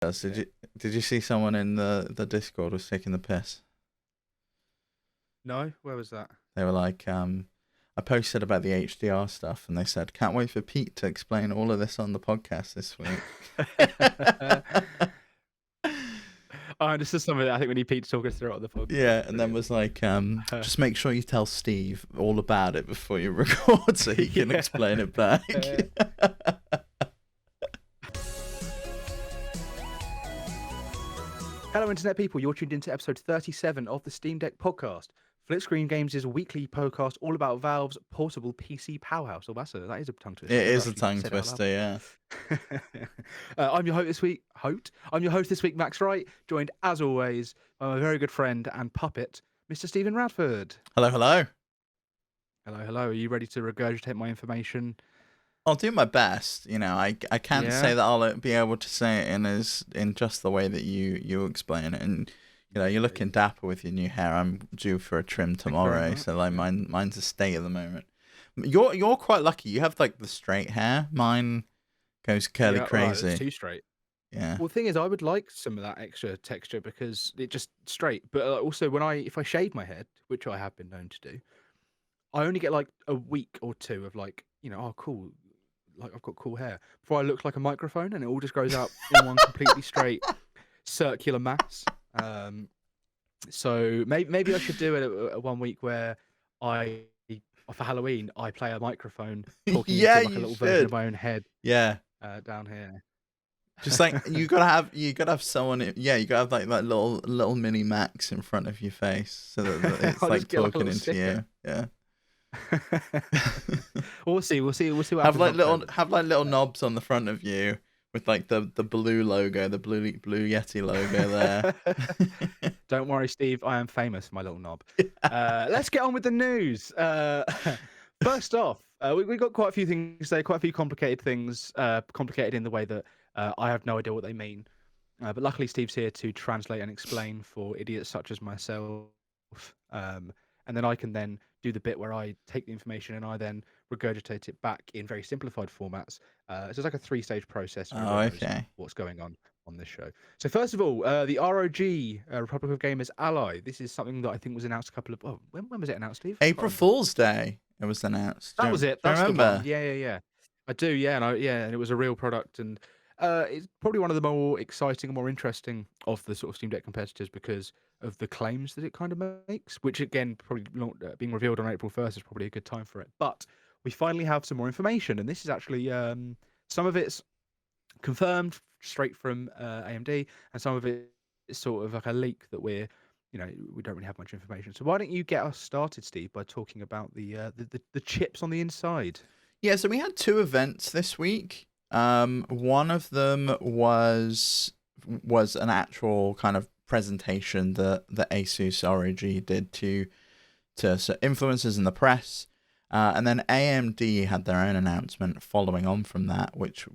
Did you see someone in the Discord was taking the piss? No, where was that? They were like, I posted about the HDR stuff, and they said, "Can't wait for Pete to explain all of this on the podcast this week." This is something that I think we need Pete to talk us through on the podcast. Yeah, and then was like, just make sure you tell Steve all about it before you record, so he can explain it back. Hello, Internet people. You're tuned into episode 37 of the Steam Deck podcast. Flip Screen Games' weekly podcast all about Valve's portable PC powerhouse. Oh, that is a tongue twister. It is a tongue twister, yeah. I'm your host this week. I'm your host this week, Max Wright, joined as always by my very good friend and puppet, Mr. Stephen Radford. Hello, hello. Hello, hello. Are you ready to regurgitate my information? I'll do my best. You know, I can't say that I'll be able to say it in just the way that you explain it. And you know, you're looking dapper with your new hair. I'm due for a trim tomorrow, so like mine's a state at the moment. You're quite lucky. You have like the straight hair. Mine goes curly crazy. Right, it's too straight. Yeah. Well, the thing is, I would like some of that extra texture because it just straight. But also, if I shave my head, which I have been known to do, I only get like a week or two of like, oh cool, like I've got cool hair before I look like a microphone, and it all just grows out in one completely straight circular mass. So maybe I should do it a 1 week where for Halloween I play a microphone talking into like a little version of my own head. Yeah. Down here. Just like you gotta have someone. Yeah, you gotta have like that little mini Max in front of your face so that it's like talking into you. Yeah. We'll see what have like little knobs on the front of you with like the blue logo, the blue Yeti logo there. Don't worry, Steve, I am famous for my little knob. Let's get on with the news. First off, we got quite a few things today, quite a few complicated things, complicated in the way that I have no idea what they mean. But luckily Steve's here to translate and explain for idiots such as myself. And then I can then do the bit where I take the information and I then regurgitate it back in very simplified formats. So it's like a 3-stage process. Okay. What's going on this show? So first of all, the ROG Republic of Gamers Ally. This is something that I think was announced a couple of. When was it announced, Steve? April Fool's Day. It was announced. That was it. That's remember? The one. Yeah. I do. Yeah, and it was a real product, and it's probably one of the more exciting and more interesting of the sort of Steam Deck competitors because of the claims that it kind of makes, which again, probably not being revealed on April 1st is probably a good time for it. But we finally have some more information, and this is actually some of it's confirmed straight from AMD, and some of it is sort of like a leak that we don't really have much information. So why don't you get us started, Steve, by talking about the chips on the inside? Yeah, so we had 2 events this week. One of them was an actual kind of presentation that Asus ROG did to influencers in the press, and then AMD had their own announcement following on from that, which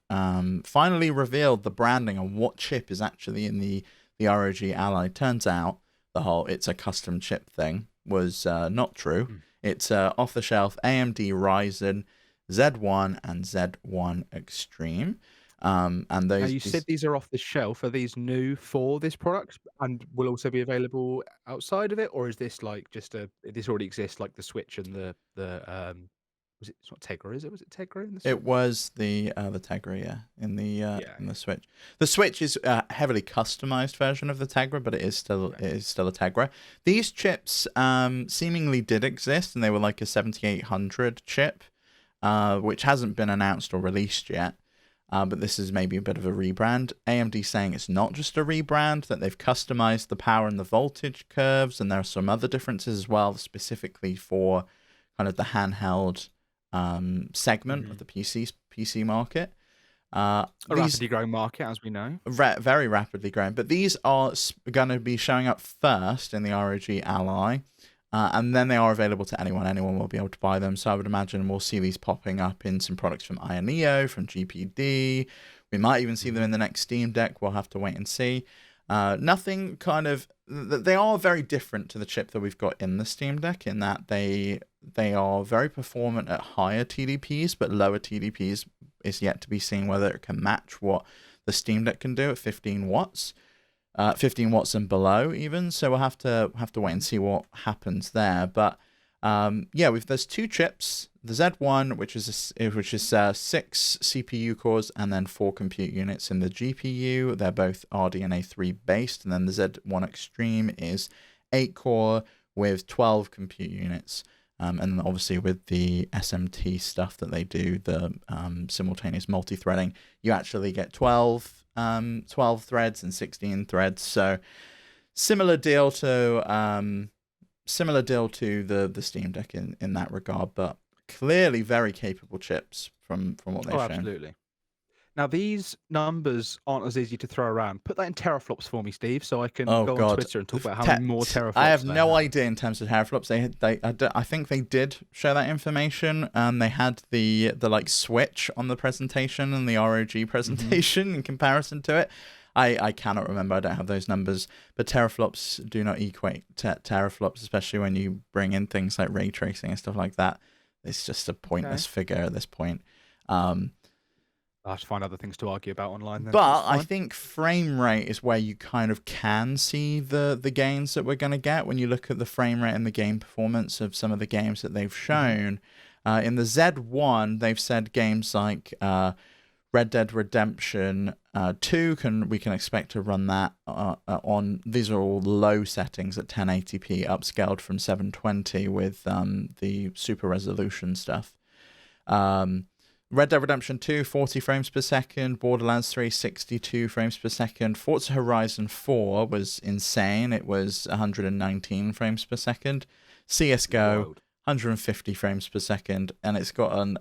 finally revealed the branding on what chip is actually in the ROG Ally. Turns out it's a custom chip thing was not true. It's off-the-shelf AMD Ryzen Z1 and Z1 Extreme. And those. You said these are off the shelf. Are these new for this product and will also be available outside of it, or is this like just this already exists, like the Switch and the it's not Tegra, is it? Was it Tegra in the Switch? It was the Tegra, yeah, in the Switch. The Switch is a heavily customized version of the Tegra, but it is still a Tegra. These chips seemingly did exist, and they were like a 7800 chip, which hasn't been announced or released yet. But this is maybe a bit of a rebrand. AMD saying it's not just a rebrand, that they've customized the power and the voltage curves, and there are some other differences as well, specifically for kind of the handheld segment of the PC market. A rapidly growing market, as we know. Very rapidly growing. But these are going to be showing up first in the ROG Ally. And then they are available to anyone. Anyone will be able to buy them. So I would imagine we'll see these popping up in some products from Ioneo, from GPD. We might even see them in the next Steam Deck. We'll have to wait and see. Nothing kind of... They are very different to the chip that we've got in the Steam Deck in that they are very performant at higher TDPs, but lower TDPs is yet to be seen whether it can match what the Steam Deck can do at 15 watts. 15 watts and below even, so we'll have to wait and see what happens there. But yeah, there's 2 chips: the Z1, which is 6 CPU cores and then 4 compute units in the GPU. They're both RDNA 3 based, and then the Z1 Extreme is 8 core with 12 compute units. And obviously with the SMT stuff that they do, the simultaneous multi-threading, you actually get 12 threads and 16 threads. So similar deal to the Steam Deck in that regard, but clearly very capable chips from what they've shown. Absolutely. Now, these numbers aren't as easy to throw around. Put that in teraflops for me, Steve, so I can go on Twitter and talk about how many more teraflops. I have no idea in terms of teraflops. I think they did show that information. They had the like switch on the presentation and the ROG presentation in comparison to it. I cannot remember. I don't have those numbers. But teraflops do not equate teraflops, especially when you bring in things like ray tracing and stuff like that. It's just a pointless figure at this point. I'll have to find other things to argue about online then. But I think frame rate is where you kind of can see the gains that we're going to get when you look at the frame rate and the game performance of some of the games that they've shown. In the Z1, they've said games like Red Dead Redemption 2, we can expect to run that on, these are all low settings at 1080p, upscaled from 720 with the super resolution stuff. Red Dead Redemption 2, 40 frames per second. Borderlands 3, 62 frames per second. Forza Horizon 4 was insane. It was 119 frames per second. CSGO, 150 frames per second. And it's got an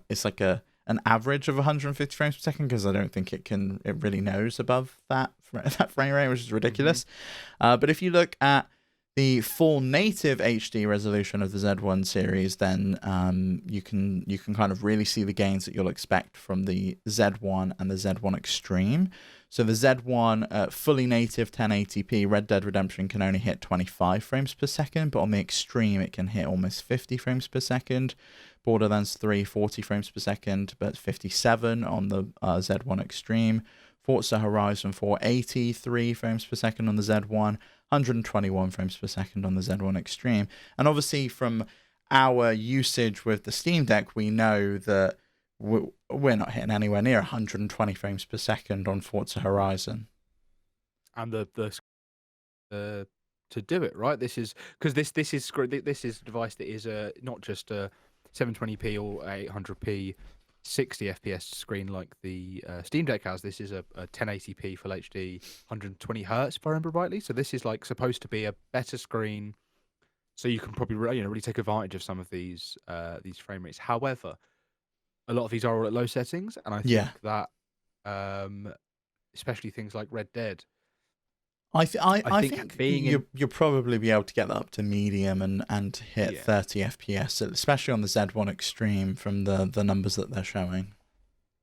average of 150 frames per second, because I don't think it really knows above that frame rate, which is ridiculous. But if you look at the full native HD resolution of the Z1 series, then you can kind of really see the gains that you'll expect from the Z1 and the Z1 Extreme. So the Z1 fully native 1080p Red Dead Redemption can only hit 25 frames per second, but on the Extreme it can hit almost 50 frames per second. Borderlands 3, 40 frames per second, but 57 on the Z1 Extreme. Forza Horizon 4, 83 frames per second on the Z1, 121 frames per second on the Z1 Extreme. And obviously from our usage with the Steam Deck, we know that we're not hitting anywhere near 120 frames per second on Forza Horizon. And to do it, right? This is because this is a device that is not just a 720p or 800p 60 FPS screen like the Steam Deck has. This is a 1080p Full HD 120 hertz, if I remember rightly. So this is like supposed to be a better screen, so you can probably really take advantage of some of these frame rates. However, a lot of these are all at low settings, and I think that especially things like Red Dead, I think you'll probably be able to get that up to medium and hit 30 FPS, especially on the Z1 Extreme from the numbers that they're showing.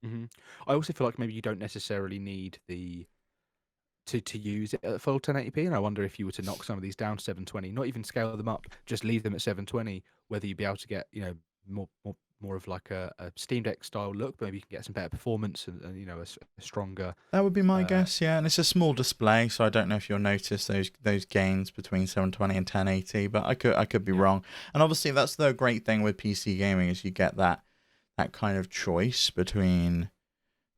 I also feel like maybe you don't necessarily need to use it at full 1080p, and I wonder if you were to knock some of these down to 720, not even scale them up, just leave them at 720, whether you'd be able to get more of like a Steam Deck style look, but maybe you can get some better performance and a stronger. That would be my guess, yeah. And it's a small display, so I don't know if you'll notice those gains between 720 and 1080, but I could be wrong. And obviously that's the great thing with PC gaming, is you get that kind of choice between,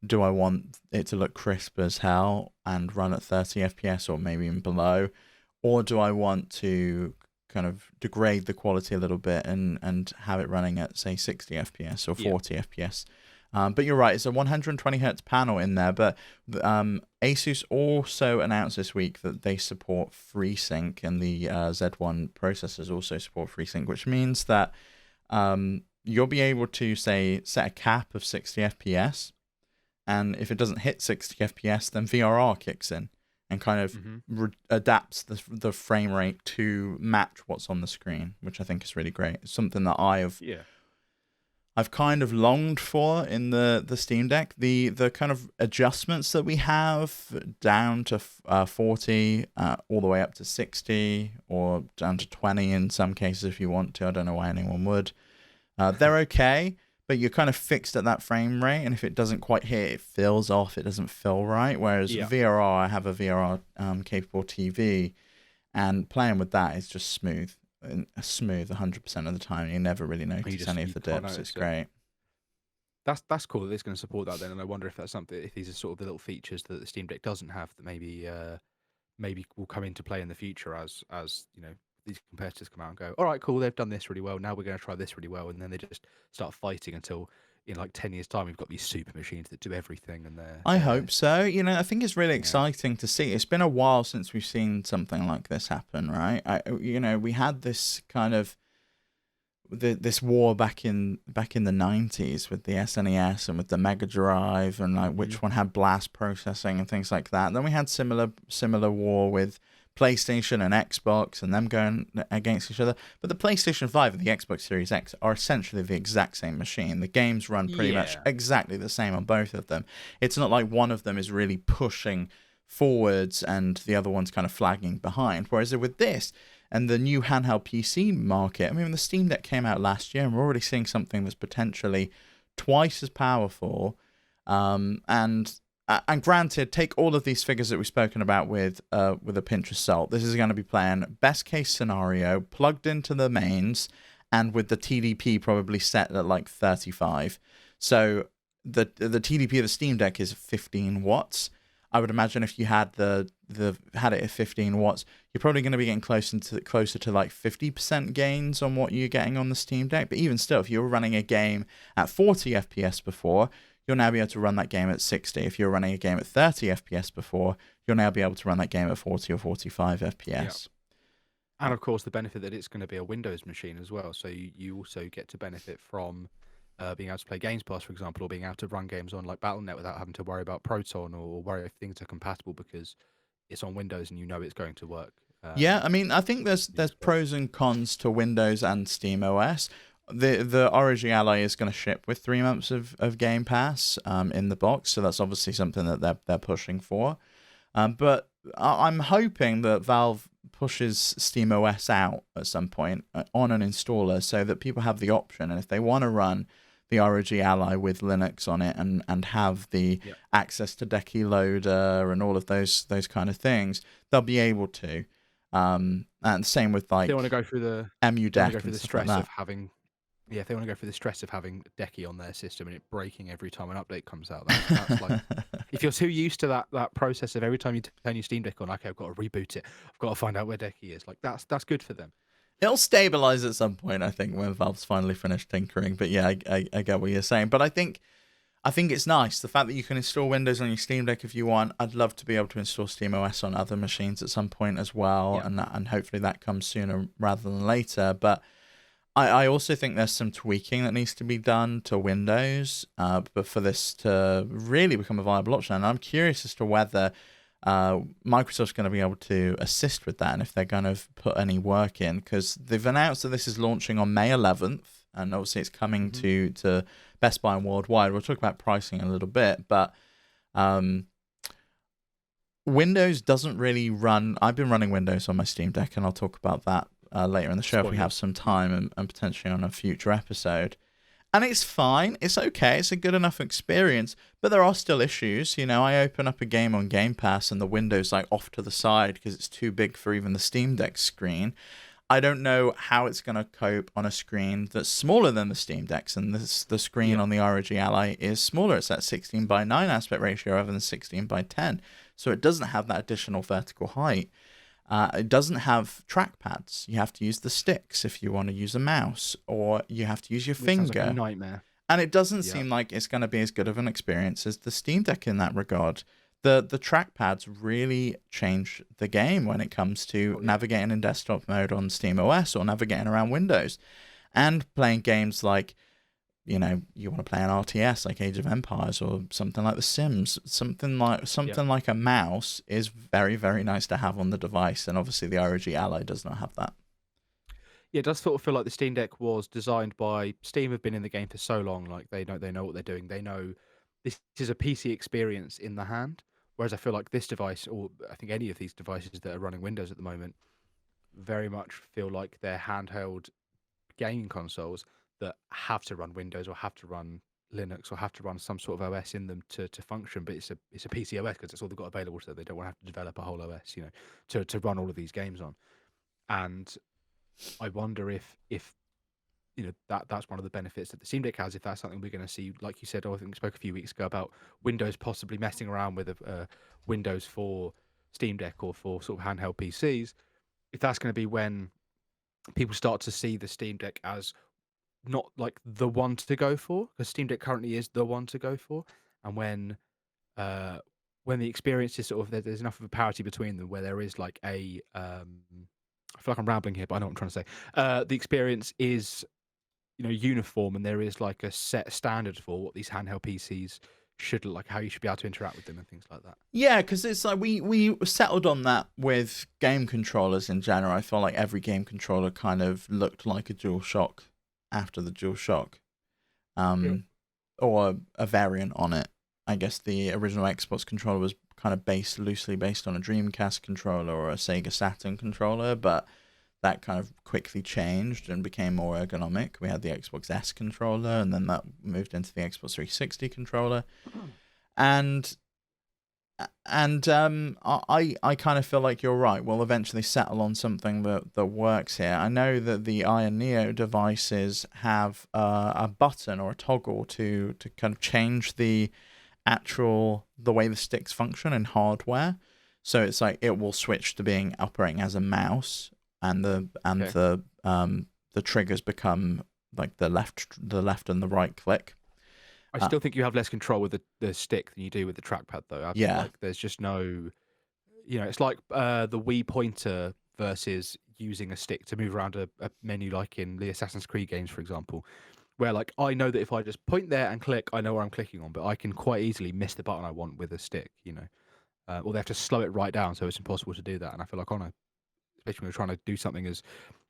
do I want it to look crisp as hell and run at 30 FPS or maybe even below, or do I want to kind of degrade the quality a little bit and have it running at, say, 60 FPS or 40 FPS. But you're right, it's a 120 hertz panel in there, but Asus also announced this week that they support FreeSync, and the Z1 processors also support FreeSync, which means that you'll be able to, say, set a cap of 60 FPS, and if it doesn't hit 60 FPS, then VRR kicks in and kind of adapts the frame rate to match what's on the screen, which I think is really great. It's something that I've kind of longed for in the Steam Deck. The kind of adjustments that we have down to 40, all the way up to 60, or down to 20 in some cases if you want to. I don't know why anyone would. They're okay, but you're kind of fixed at that frame rate, and if it doesn't quite hit, it feels off. It doesn't feel right. Whereas Yeah. VRR, I have a VRR capable TV, and playing with that is just smooth, and smooth 100% of the time. You never really notice any of You the can't dips. It's notice it. great. That's cool that it's going to support that then, and I wonder if that's something, if these are sort of the little features that the Steam Deck doesn't have that maybe will come into play in the future as you know, these competitors come out and go, all right, cool, they've done this really well. Now we're going to try this really well, and then they just start fighting until in like 10 years' time we've got these super machines that do everything, and I hope so. I think it's really yeah. exciting to see. It's been a while since we've seen something like this happen, right? We had this kind of this war back in the 90s with the SNES and with the Mega Drive, and like which one had blast processing and things like that. Then we had similar war with PlayStation and Xbox, and them going against each other. But the PlayStation 5 and the Xbox Series X are essentially the exact same machine. The games run pretty much exactly the same on both of them. It's not like one of them is really pushing forwards and the other one's kind of flagging behind. Whereas with this and the new handheld PC market, I mean, the Steam Deck came out last year, and we're already seeing something that's potentially twice as powerful. And granted, take all of these figures that we've spoken about with a pinch of salt. This is going to be playing best case scenario, plugged into the mains, and with the TDP probably set at like 35. So the TDP of the Steam Deck is 15 watts. I would imagine if you had had it at 15 watts, you're probably going to be getting closer to like 50% gains on what you're getting on the Steam Deck. But even still, if you were running a game at 40 FPS before, you'll now be able to run that game at 60. If you're running a game at 30 FPS before, you'll now be able to run that game at 40 or 45 FPS. And of course, the benefit that it's going to be a Windows machine as well. So you also get to benefit from being able to play Games Pass, for example, or being able to run games on like Battle.net without having to worry about Proton or worry if things are compatible because it's on Windows and you know it's going to work. Yeah, I mean, I think there's pros and cons to Windows and SteamOS. The ROG Ally is going to ship with 3 months of Game Pass in the box, so that's obviously something that they're pushing for. But I'm hoping that Valve pushes SteamOS out at some point on an installer so that people have the option, and if they want to run the ROG Ally with Linux on it and have the access to Decky Loader and all of those kind of things, they'll be able to. And same with like they want to go through the EmuDeck and stress like of having. Yeah, if they want to go through the stress of having Decky on their system and it breaking every time an update comes out, that's like, if you're too used to that process of every time you turn your Steam Deck on, okay, I've got to reboot it, I've got to find out where Decky is. Like that's good for them. It'll stabilize at some point, I think, when Valve's finally finished tinkering. But yeah, I get what you're saying. But I think it's nice the fact that you can install Windows on your Steam Deck if you want. I'd love to be able to install SteamOS on other machines at some point as well, and hopefully that comes sooner rather than later. But I also think there's some tweaking that needs to be done to Windows, but for this to really become a viable option. And I'm curious as to whether Microsoft's going to be able to assist with that, and if they're going to put any work in, because they've announced that this is launching on May 11th, and obviously it's coming to Best Buy and worldwide. We'll talk about pricing in a little bit, but Windows doesn't really run. I've been running Windows on my Steam Deck, and I'll talk about that later in the show if we have some time, and potentially on a future episode. And it's fine. It's okay. It's a good enough experience. But there are still issues. I open up a game on Game Pass and the window's like off to the side because it's too big for even the Steam Deck screen. I don't know how it's going to cope on a screen that's smaller than the Steam Deck's. And the screen on the ROG Ally is smaller. It's at 16:9 aspect ratio rather than 16:10. So it doesn't have that additional vertical height. It doesn't have trackpads. You have to use the sticks if you want to use a mouse, or you have to use your finger. Sounds like a nightmare. And it doesn't seem like it's going to be as good of an experience as the Steam Deck in that regard. The trackpads really change the game when it comes to navigating in desktop mode on SteamOS or navigating around Windows, and playing games like, you want to play an RTS like Age of Empires or something like The Sims. Something like a mouse is very, very nice to have on the device, and obviously the ROG Ally does not have that. Yeah, it does sort of feel like the Steam Deck was designed by Steam. Have been in the game for so long, like they know what they're doing. They know this is a PC experience in the hand. Whereas I feel like this device, or I think any of these devices that are running Windows at the moment, very much feel like they're handheld gaming consoles that have to run Windows or have to run Linux or have to run some sort of OS in them to function, but it's a PC OS because it's all they've got available to them. They don't want to have to develop a whole OS, to run all of these games on. And I wonder if that's one of the benefits that the Steam Deck has. If that's something we're going to see, like you said, I think we spoke a few weeks ago about Windows possibly messing around with a Windows for Steam Deck or for sort of handheld PCs. If that's going to be when people start to see the Steam Deck as not like the one to go for, because Steam Deck currently is the one to go for, and when the experience is sort of there's enough of a parity between them where there is like I feel like I'm rambling here, but I know what I'm trying to say. The experience is uniform, and there is like a set standard for what these handheld PCs should look like, how you should be able to interact with them and things like that. Yeah, because it's like we settled on that with game controllers in general. I feel like every game controller kind of looked like a DualShock after the DualShock, or a variant on it. I guess the original Xbox controller was kind of loosely based on a Dreamcast controller or a Sega Saturn controller, but that kind of quickly changed and became more ergonomic. We had the Xbox S controller, and then that moved into the Xbox 360 controller. And I kind of feel like you're right. We'll eventually settle on something that works here. I know that the Iron Neo devices have a button or a toggle to kind of change the way the sticks function in hardware. So it's like it will switch to being operating as a mouse, and the triggers become like the left and the right click. I still think you have less control with the stick than you do with the trackpad, though. I feel like there's just no, it's like the Wii pointer versus using a stick to move around a menu, like in the Assassin's Creed games, for example, where like I know that if I just point there and click, I know where I'm clicking on, but I can quite easily miss the button I want with a stick, or they have to slow it right down, so it's impossible to do that. And I feel like especially when you're trying to do something as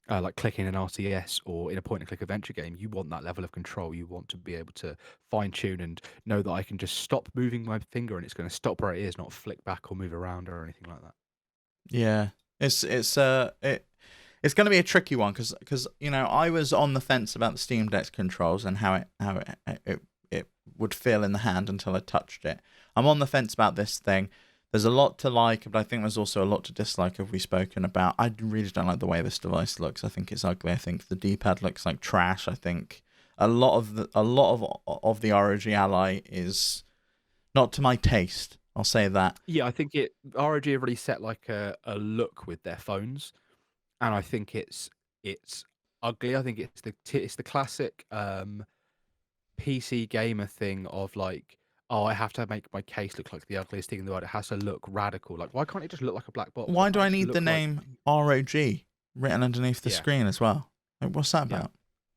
like clicking an RTS or in a point-and-click adventure game, you want that level of control. You want to be able to fine-tune and know that I can just stop moving my finger and it's going to stop where it is, not flick back or move around or anything like that. Yeah, it's going to be a tricky one because I was on the fence about the Steam Deck controls and how it would feel in the hand until I touched it. I'm on the fence about this thing. There's a lot to like, but I think there's also a lot to dislike. Have we spoken about? I really don't like the way this device looks. I think it's ugly. I think the D-pad looks like trash. I think a lot of the ROG Ally is not to my taste. I'll say that. Yeah, I think ROG have really set like a look with their phones, and I think it's ugly. I think it's the classic PC gamer thing of like, oh, I have to make my case look like the ugliest thing in the world. It has to look radical. Like, why can't it just look like a black box? Why do I need the name ROG written underneath the screen as well? Like, what's that about?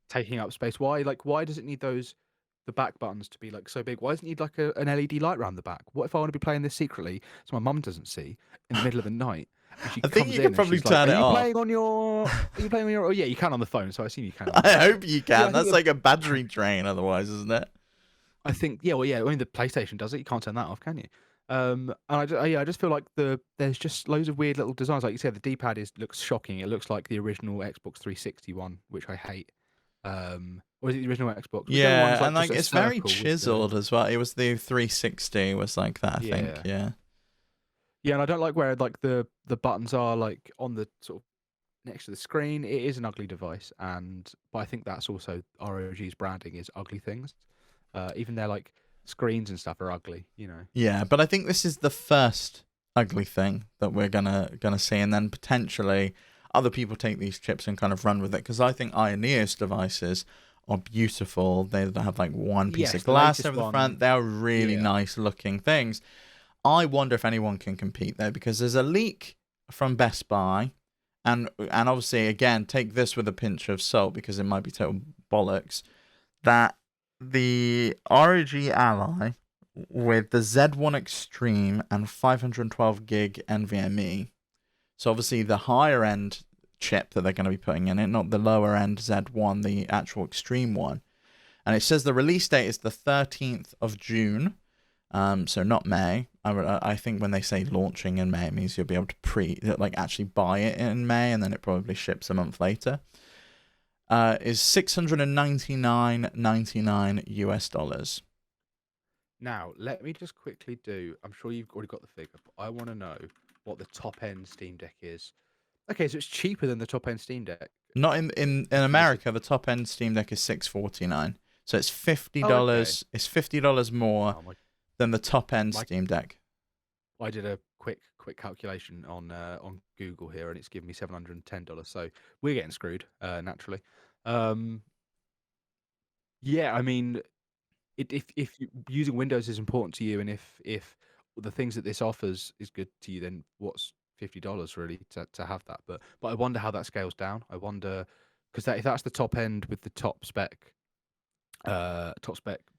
Taking up space. Why does it need the back buttons to be like so big? Why doesn't it need like an LED light around the back? What if I want to be playing this secretly so my mum doesn't see in the middle of the night? I think you can probably turn it off. Are you playing on your? Oh yeah, you can on the phone. So I assume you can. I hope you can. Yeah, that's like a battery drain, otherwise, isn't it? I think I mean the PlayStation does it. You can't turn that off, can you? And I just feel like there's just loads of weird little designs. Like you said, the D-pad looks shocking. It looks like the original Xbox 360 one, which I hate. Or is it the original Xbox? Yeah, and like it's very chiseled as well. It was the 360 was like that, I think. Yeah. Yeah, and I don't like where like the buttons are like on the sort of next to the screen. It is an ugly device, but I think that's also ROG's branding is ugly things. Even their like screens and stuff are ugly, Yeah, but I think this is the first ugly thing that we're gonna see, and then potentially other people take these chips and kind of run with it. Because I think Iron Neo's devices are beautiful. They have like one piece of glass over the front. They're really nice looking things. I wonder if anyone can compete there, because there's a leak from Best Buy, and obviously again take this with a pinch of salt because it might be total bollocks, that the ROG Ally with the Z1 Extreme and 512 gig NVMe. So obviously the higher end chip that they're going to be putting in it, not the lower end Z1, the actual Extreme one. And it says the release date is the 13th of June, so not May. I think when they say launching in May, it means you'll be able to actually buy it in May, and then it probably ships a month later. is $699.99 US. Now, let me just quickly do. I'm sure you've already got the figure, but I want to know what the top end Steam Deck is. Okay, so it's cheaper than the top end Steam Deck. Not in And this is America, the top end Steam Deck is $649. So it's fifty oh, okay. dollars. It's $50 more Oh, than the top end my Steam Deck. I did a quick calculation on Google here, and it's giving me $710. So we're getting screwed, naturally. Um, yeah, I mean, using Windows is important to you, and if the things that this offers is good to you, then what's $50 really to have that? But I wonder how that scales down. I wonder because if that's the top end with the top spec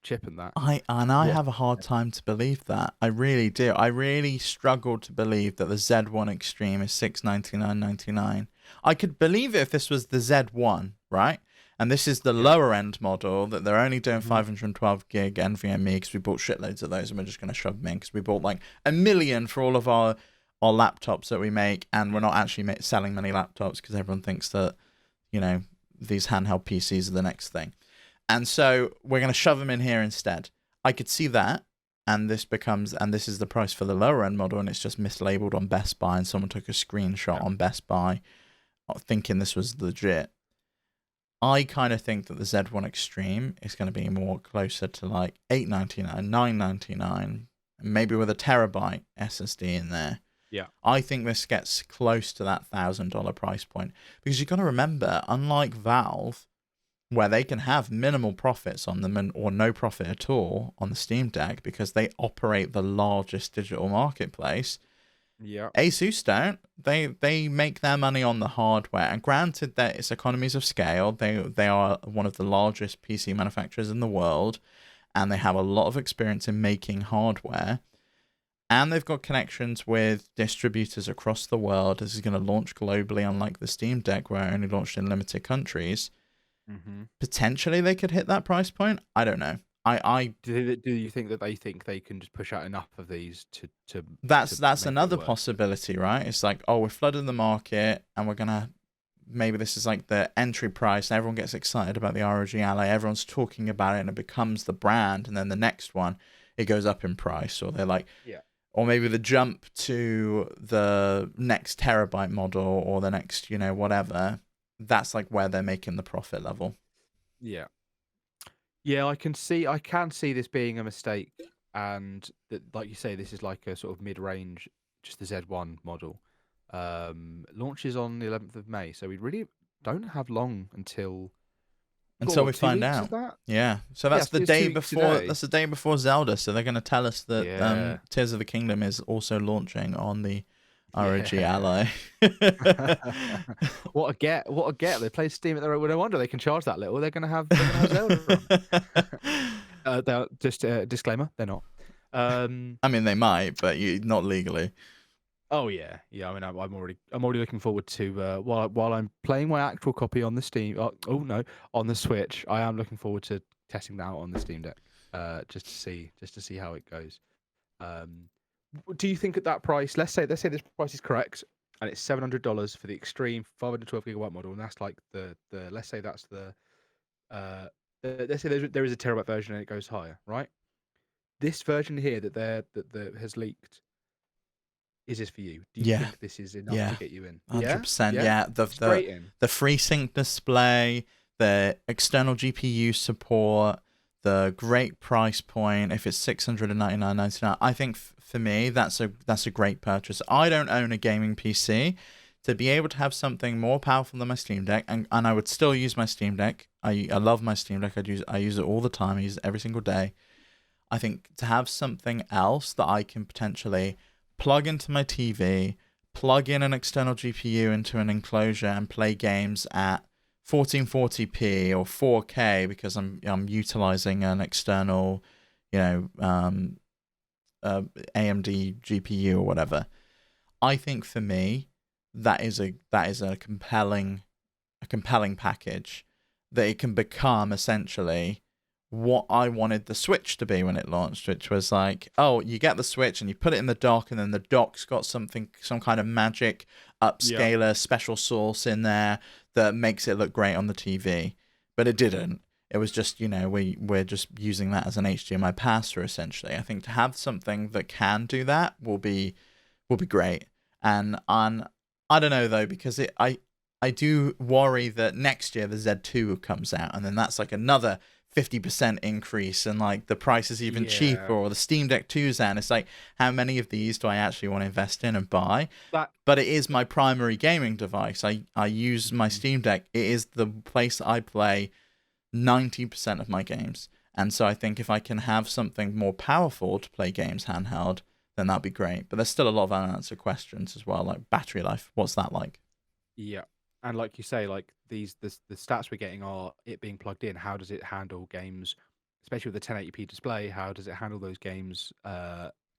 chip and that, I what? have a hard time to believe that. I really do. I really struggle to believe that the Z1 Extreme is $699.99. I could believe it if this was the Z1, right? And this is the Yeah. lower end model that they're only doing Mhm. 512 gig NVMe because we bought shitloads of those and we're just going to shove them in because we bought like 1 million for all of our laptops that we make, and we're not actually selling many laptops because everyone thinks that, these handheld PCs are the next thing. And so we're going to shove them in here instead. I could see that, and this is the price for the lower end model, and it's just mislabeled on Best Buy, and someone took a screenshot on Best Buy thinking this was legit. I kind of think that the Z1 Extreme is going to be more closer to like $899, $999, maybe with a terabyte SSD in there. Yeah. I think this gets close to that $1,000 price point because you've got to remember, unlike Valve, where they can have minimal profits on them or no profit at all on the Steam Deck because they operate the largest digital marketplace. Yeah. Asus don't. They make their money on the hardware, and granted that it's economies of scale. They are one of the largest PC manufacturers in the world, and they have a lot of experience in making hardware. And they've got connections with distributors across the world. This is going to launch globally, unlike the Steam Deck, where it only launched in limited countries. Mm-hmm. Potentially, they could hit that price point. I don't know. Do you think that they think they can just push out enough of these to that's make another it work? possibility, right? It's like, oh, we're flooding the market, and we're gonna maybe this is like the entry price. And everyone gets excited about the ROG Ally. Everyone's talking about it, and it becomes the brand. And then the next one, it goes up in price, or they're like, Yeah. Or maybe the jump to the next terabyte model or the next, whatever. That's like where they're making the profit level. Yeah. Yeah, I can see this being a mistake, and that, like you say, this is like a sort of mid-range, just the Z1 model. Launches on the 11th of May, so we really don't have long until Until we 2 find weeks, out. is that? Yeah. So Yeah, that's the it's 2 day weeks before. today. That's the day before Zelda. So they're going to tell us that Yeah. Tears of the Kingdom is also launching on the ROG Yeah. Ally. What a get! What a get! They play Steam at their own. No wonder they can charge that little. They're gonna have Zelda on. Just disclaimer, they're not. I mean, they might, but not legally. Oh yeah. I mean, I'm already looking forward to while I'm playing my actual copy on the Steam. Oh no, on the Switch. I am looking forward to testing that out on the Steam Deck. Just to see how it goes. Do you think at that price? Let's say this price is correct, and it's $700 for the Extreme 512 gigabyte model, and that's like the let's say that's the let's say there is a terabyte version and it goes higher, right? This version here that has leaked. Is this for you? Do you think this is enough to get you in? 100%. Yeah. Straight in. The FreeSync display, the external GPU support, the great price point. If it's $699.99, I think for me that's a great purchase. I don't own a gaming PC. To be able to have something more powerful than my Steam Deck, and I would still use my Steam Deck. I love my Steam Deck. I use it all the time. I use it every single day. I think to have something else that I can potentially plug into my TV, plug in an external GPU into an enclosure, and play games at 1440p or 4K because I'm utilizing an external, AMD GPU or whatever. I think for me, that is a compelling package that it can become essentially what I wanted the Switch to be when it launched, which was like, oh, you get the Switch and you put it in the dock, and then the dock's got some kind of magic Yeah. upscaler special sauce in there that makes it look great on the TV. But it didn't. It was just, we're just using that as an HDMI pass-through essentially. I think to have something that can do that will be great. And I don't know though, because I do worry that next year the Z2 comes out, and then that's like another 50% increase, and like the price is even cheaper, Yeah. or the Steam Deck 2's out. And it's like, how many of these do I actually want to invest in and buy? That. But it is my primary gaming device. I use my Mhm. Steam Deck. It is the place that I play 90% of my games. And so I think if I can have something more powerful to play games handheld, then that'd be great. But there's still a lot of unanswered questions as well, like battery life. What's that like? Yeah. And like you say, like the stats we're getting are it being plugged in. How does it handle games, especially with the 1080p display? How does it handle those games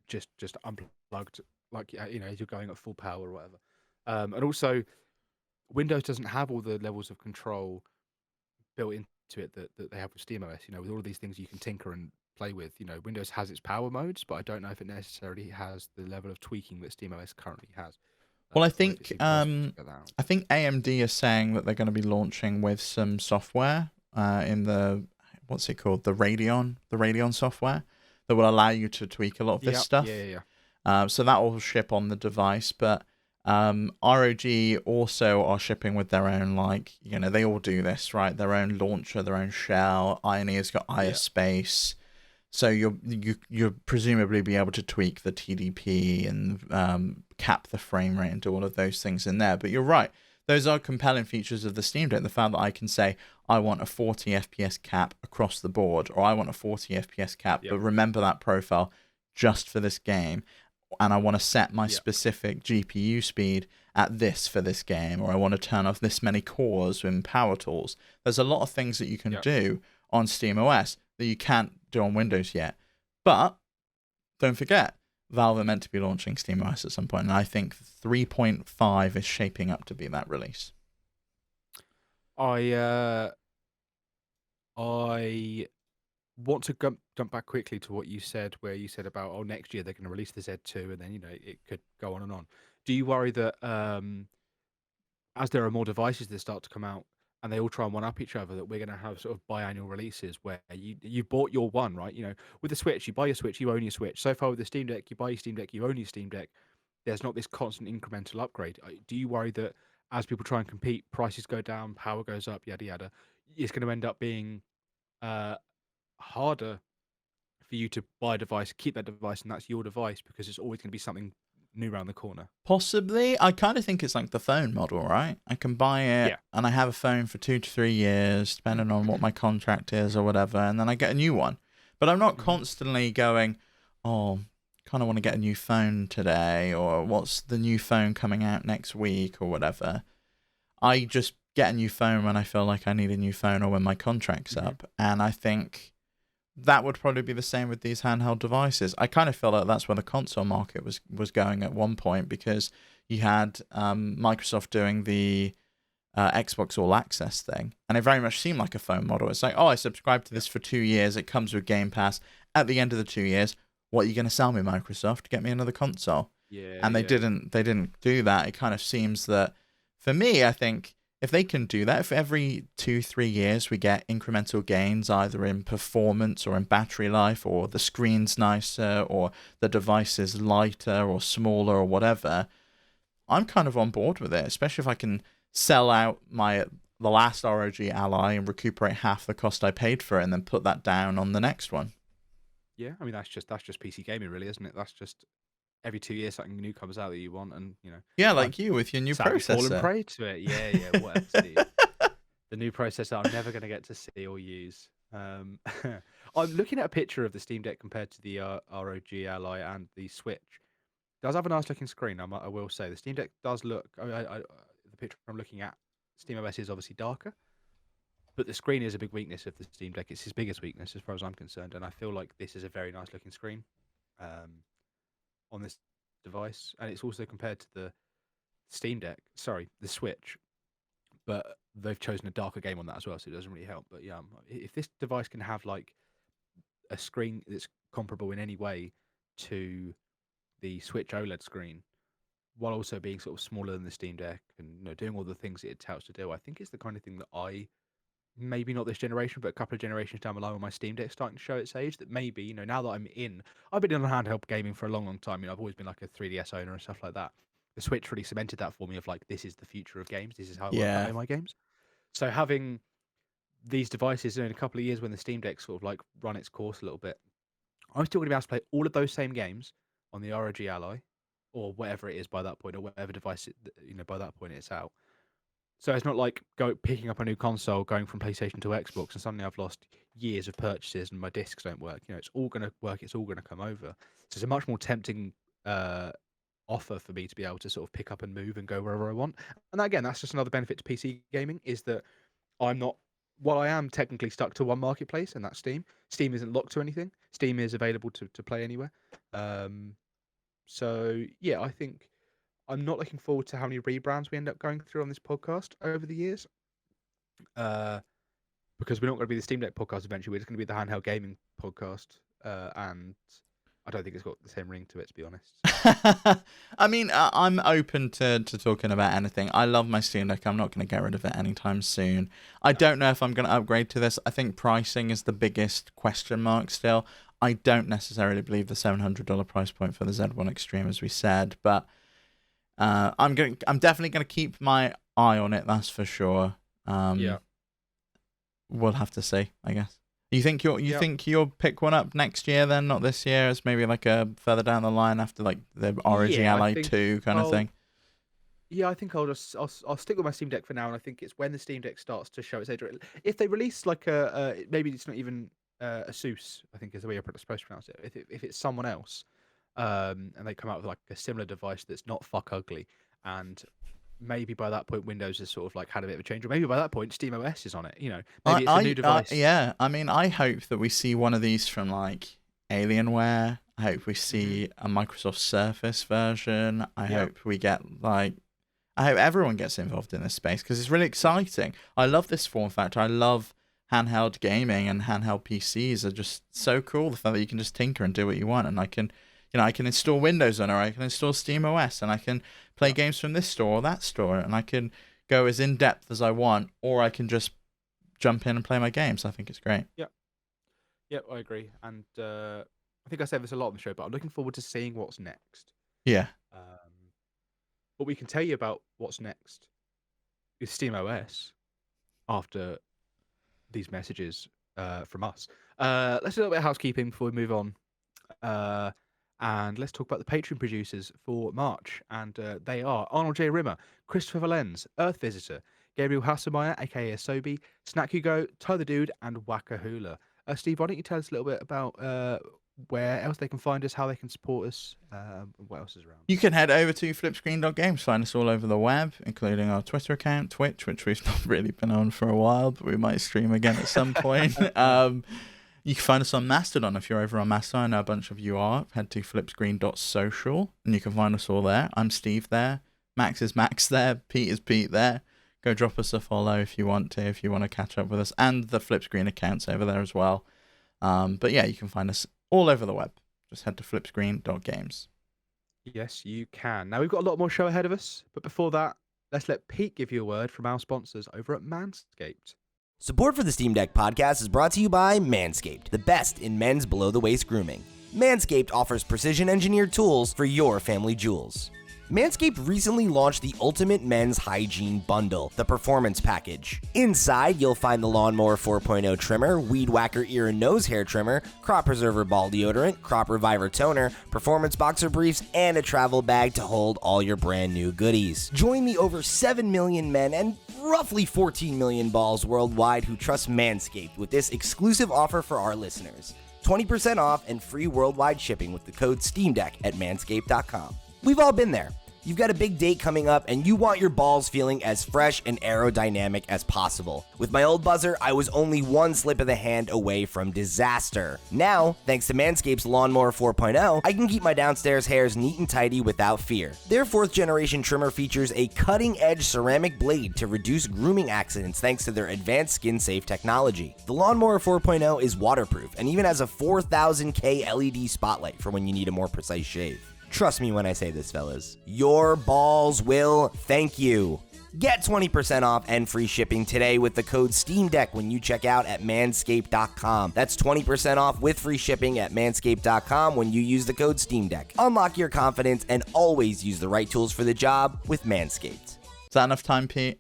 just unplugged, like as you're going at full power or whatever? And also, Windows doesn't have all the levels of control built into it that they have with SteamOS. With all of these things you can tinker and play with. Windows has its power modes, but I don't know if it necessarily has the level of tweaking that SteamOS currently has, Well, I or if it's think even possible to get that out. I think AMD is saying that they're going to be launching with some software in the, what's it called, the Radeon software that will allow you to tweak a lot of this Yeah, yeah, stuff. yeah, yeah. So that will ship on the device, but ROG also are shipping with their own, like, they all do this, right? Their own launcher, their own shell. Ioneer's got Yeah. ISpace. So you'll presumably be able to tweak the TDP and cap the frame rate and do all of those things in there. But you're right; those are compelling features of the Steam Deck. The fact that I can say I want a 40 FPS cap across the board, or I want a 40 FPS cap, Yep. but remember that profile just for this game, and I want to set my Yep. specific GPU speed at this for this game, or I want to turn off this many cores in Power Tools. There's a lot of things that you can Yep. do on SteamOS that you can't do on Windows yet. But don't forget, Valve are meant to be launching SteamOS at some point, and I think 3.5 is shaping up to be that release. I want to jump back quickly to what you said, where you said about next year they're going to release the Z2, and then it could go on and on. Do you worry that as there are more devices that start to come out and they all try and one up each other, that we're going to have sort of biannual releases where you bought your one, right? With the Switch, you buy your Switch, you own your Switch. So far with the Steam Deck, you buy your Steam Deck, you own your Steam Deck. There's not this constant incremental upgrade. Do you worry that as people try and compete, prices go down, power goes up, yada yada, it's going to end up being uh, harder for you to buy a device, keep that device, and that's your device because it's always going to be something new around the corner? Possibly. I kind of think it's like the phone model, right? I can buy it Yeah. and I have a phone for 2 to 3 years, depending on what my contract is or whatever, and then I get a new one. But I'm not Hmm. constantly going, oh, kind of want to get a new phone today, or what's the new phone coming out next week or whatever. I just get a new phone when I feel like I need a new phone or when my contract's Hmm. up. And I think that would probably be the same with these handheld devices. I kind of feel like that's where the console market was going at one point, because you had Microsoft doing the Xbox All Access thing, and it very much seemed like a phone model. It's like, oh, I subscribed to Yeah. this for 2 years. It comes with Game Pass. At the end of the 2 years, what are you going to sell me, Microsoft? Get me another console. Yeah. And they Yeah. didn't. They didn't do that. It kind of seems that, for me, I think if they can do that, if every 2-3 years we get incremental gains either in performance or in battery life, or the screen's nicer, or the device is lighter or smaller or whatever, I'm kind of on board with it, especially if I can sell out the last ROG Ally and recuperate half the cost I paid for it, and then put that down on the next one. Yeah. I mean, that's just PC gaming, really, isn't it? That's just every 2 years something new comes out that you want, and Yeah, I've like you with your new sadly fallen processor. prey to it. Yeah. Yeah. Whatever, Steve. The new processor I'm never going to get to see or use. I'm looking at a picture of the Steam Deck compared to the ROG Ally and the Switch. It does have a nice looking screen. I will say the Steam Deck does look. The picture I'm looking at, SteamOS is obviously darker, but the screen is a big weakness of the Steam Deck. It's his biggest weakness as far as I'm concerned, and I feel like this is a very nice looking screen um, on this device, and it's also compared to the Steam Deck. Sorry, the Switch, but they've chosen a darker game on that as well, so it doesn't really help. But yeah, if this device can have like a screen that's comparable in any way to the Switch OLED screen, while also being sort of smaller than the Steam Deck and doing all the things it touts to do. I think it's the kind of thing that maybe not this generation, but a couple of generations down the line when my Steam Deck's starting to show its age, that maybe, now that I've been in handheld gaming for a long, long time. I've always been like a 3DS owner and stuff like that. The Switch really cemented that for me of like, this is the future of games. This is how I want to Yeah. play my games. So having these devices in a couple of years when the Steam Deck sort of like run its course a little bit, I'm still going to be able to play all of those same games on the ROG Ally or whatever it is by that point, or whatever device, by that point it's out. So it's not like picking up a new console, going from PlayStation to Xbox, and suddenly I've lost years of purchases and my discs don't work. It's all going to work. It's all going to come over. So it's a much more tempting offer for me to be able to sort of pick up and move and go wherever I want. And again, that's just another benefit to PC gaming, is that I'm not. While I am technically stuck to one marketplace, and that's Steam. Steam isn't locked to anything. Steam is available to play anywhere. So yeah, I think I'm not looking forward to how many rebrands we end up going through on this podcast over the years, because we're not going to be the Steam Deck podcast eventually. We're just going to be the handheld gaming podcast, and I don't think it's got the same ring to it, to be honest. I mean, I'm open to talking about anything. I love my Steam Deck. I'm not going to get rid of it anytime soon. I don't know if I'm going to upgrade to this. I think pricing is the biggest question mark still. I don't necessarily believe the $700 price point for the Z1 Extreme, as we said, but I'm definitely going to keep my eye on it. That's for sure. Yeah, we'll have to see, I guess. You think think you'll pick one up next year then, not this year? It's maybe like a further down the line after like the ROG Ally 2 kind of thing. Yeah, I think I'll stick with my Steam Deck for now, and I think it's when the Steam Deck starts to show its age. If they release like maybe it's not even Asus, I think is the way you're supposed to pronounce it. If it's someone else, and they come out with like a similar device that's not fuck ugly, and maybe by that point Windows has sort of like had a bit of a change, or maybe by that point SteamOS is on it. Maybe it's a new device. Yeah, I mean, I hope that we see one of these from like Alienware. I hope we see a Microsoft Surface version. I hope we get I hope everyone gets involved in this space, because it's really exciting. I love this form factor. I love handheld gaming, and handheld PCs are just so cool. The fact that you can just tinker and do what you want, and I can install Windows on it, or I can install SteamOS, and I can play games from this store or that store, and I can go as in-depth as I want, or I can just jump in and play my games. I think it's great. Yep, I agree. And I think I said this a lot on the show, but I'm looking forward to seeing what's next. Yeah. What we can tell you about what's next is SteamOS after these messages from us. Let's do a little bit of housekeeping before we move on. And let's talk about the Patreon producers for March. And they are Arnold J. Rimmer, Christopher Valenz, Earth Visitor, Gabriel Hasselmeyer, aka Asobi, Snack Hugo, Tyler Dude, and Wakahula. Steve, why don't you tell us a little bit about where else they can find us, how they can support us, what else is around? You can head over to flipscreen.games, find us all over the web, including our Twitter account, Twitch, which we've not really been on for a while, but we might stream again at some point. You can find us on Mastodon if you're over on Mastodon. I know a bunch of you are. Head to flipscreen.social and you can find us all there. I'm Steve there. Max is Max there. Pete is Pete there. Go drop us a follow if you want to catch up with us. And the Flipscreen account's over there as well. But yeah, you can find us all over the web. Just head to flipscreen.games. Yes, you can. Now, we've got a lot more show ahead of us. But before that, let's let Pete give you a word from our sponsors over at Manscaped. Support for the Steam Deck podcast is brought to you by Manscaped, the best in men's below-the-waist grooming. Manscaped offers precision-engineered tools for your family jewels. Manscaped recently launched the Ultimate Men's Hygiene Bundle, the Performance Package. Inside, you'll find the Lawnmower 4.0 trimmer, Weed Whacker ear and nose hair trimmer, Crop Preserver ball deodorant, Crop Reviver toner, Performance boxer briefs, and a travel bag to hold all your brand new goodies. Join the over 7 million men and roughly 14 million balls worldwide who trust Manscaped with this exclusive offer for our listeners. 20% off and free worldwide shipping with the code STEAMDECK at manscaped.com. We've all been there. You've got a big date coming up and you want your balls feeling as fresh and aerodynamic as possible. With my old buzzer, I was only one slip of the hand away from disaster. Now, thanks to Manscaped's Lawnmower 4.0, I can keep my downstairs hairs neat and tidy without fear. Their 4th generation trimmer features a cutting-edge ceramic blade to reduce grooming accidents thanks to their advanced skin-safe technology. The Lawnmower 4.0 is waterproof and even has a 4000K LED spotlight for when you need a more precise shave. Trust me when I say this, fellas. Your balls will thank you. Get 20% off and free shipping today with the code STEAMDECK when you check out at manscaped.com. That's 20% off with free shipping at manscaped.com when you use the code STEAMDECK. Unlock your confidence and always use the right tools for the job with Manscaped. Is that enough time, Pete?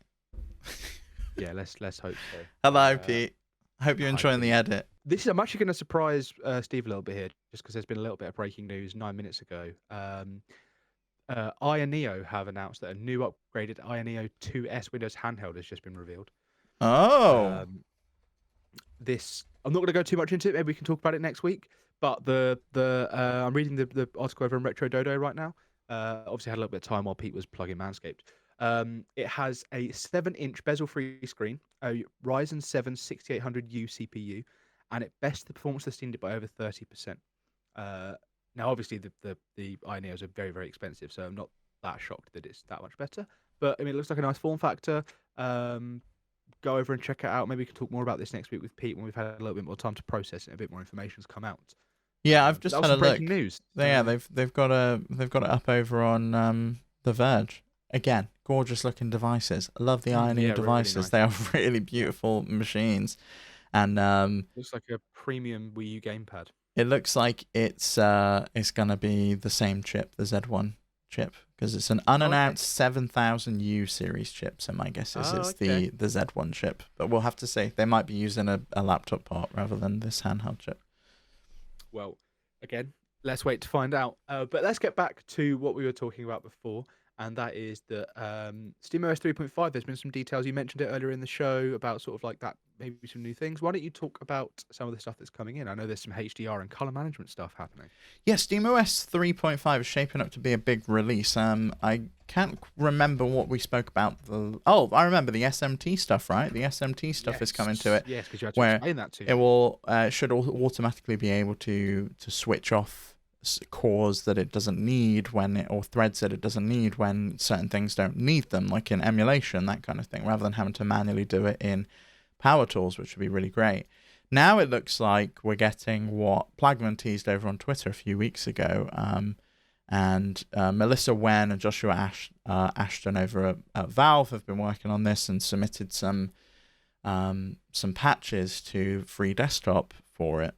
Yeah, let's hope so. Hello, Pete. I hope you're enjoying the edit. I'm actually going to surprise Steve a little bit here, just because there's been a little bit of breaking news 9 minutes ago. Neo have announced that a new upgraded Neo 2S Windows handheld has just been revealed. Oh. I'm not going to go too much into it. Maybe we can talk about it next week. But I'm reading the article over on Retro Dodo right now. Obviously, I had a little bit of time while Pete was plugging Manscaped. It has a 7-inch bezel-free screen, a Ryzen 7 6800U CPU, and it bests the performance of the Steam Deck by over 30%. Now, obviously, the Neos are very, very expensive, so I'm not that shocked that it's that much better. But I mean, it looks like a nice form factor. Go over and check it out. Maybe we can talk more about this next week with Pete when we've had a little bit more time to process it and a bit more information's come out. Yeah, I've just had a look. Breaking news. Yeah, they've got it up over on The Verge. Again, gorgeous looking devices. I love the Neo devices. Really nice. They are really beautiful machines. And looks like a premium Wii U gamepad. It looks like it's gonna be the same chip, the Z1 chip, because it's an unannounced 7000U series chip. So my guess is it's the Z1 chip. But we'll have to see. They might be using a laptop part rather than this handheld chip. Well, again, let's wait to find out. But let's get back to what we were talking about before. And that is that SteamOS 3.5, there's been some details. You mentioned it earlier in the show about sort of like that, maybe some new things. Why don't you talk about some of the stuff that's coming in? I know there's some HDR and color management stuff happening. Yeah, SteamOS 3.5 is shaping up to be a big release. I can't remember what we spoke about. I remember the SMT stuff, right? The SMT stuff is coming to it. Yes, because you had to explain that to me. It will should automatically be able to switch off cores that it doesn't need or threads that it doesn't need when certain things don't need them, like in emulation, that kind of thing, rather than having to manually do it in Power Tools, which would be really great. Now it looks like we're getting what Plagman teased over on Twitter a few weeks ago, and Melissa Wen and Joshua Ashton over at Valve have been working on this and submitted some patches to Free Desktop for it.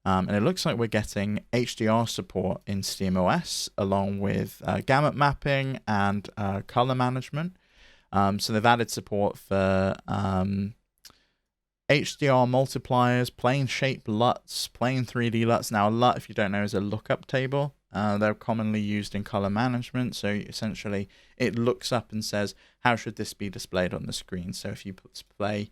And it looks like we're getting HDR support in SteamOS along with gamut mapping and color management. So they've added support for HDR multipliers, plane shape LUTs, plane 3D LUTs. Now, a LUT, if you don't know, is a lookup table. They're commonly used in color management. So essentially, it looks up and says, how should this be displayed on the screen? So if you display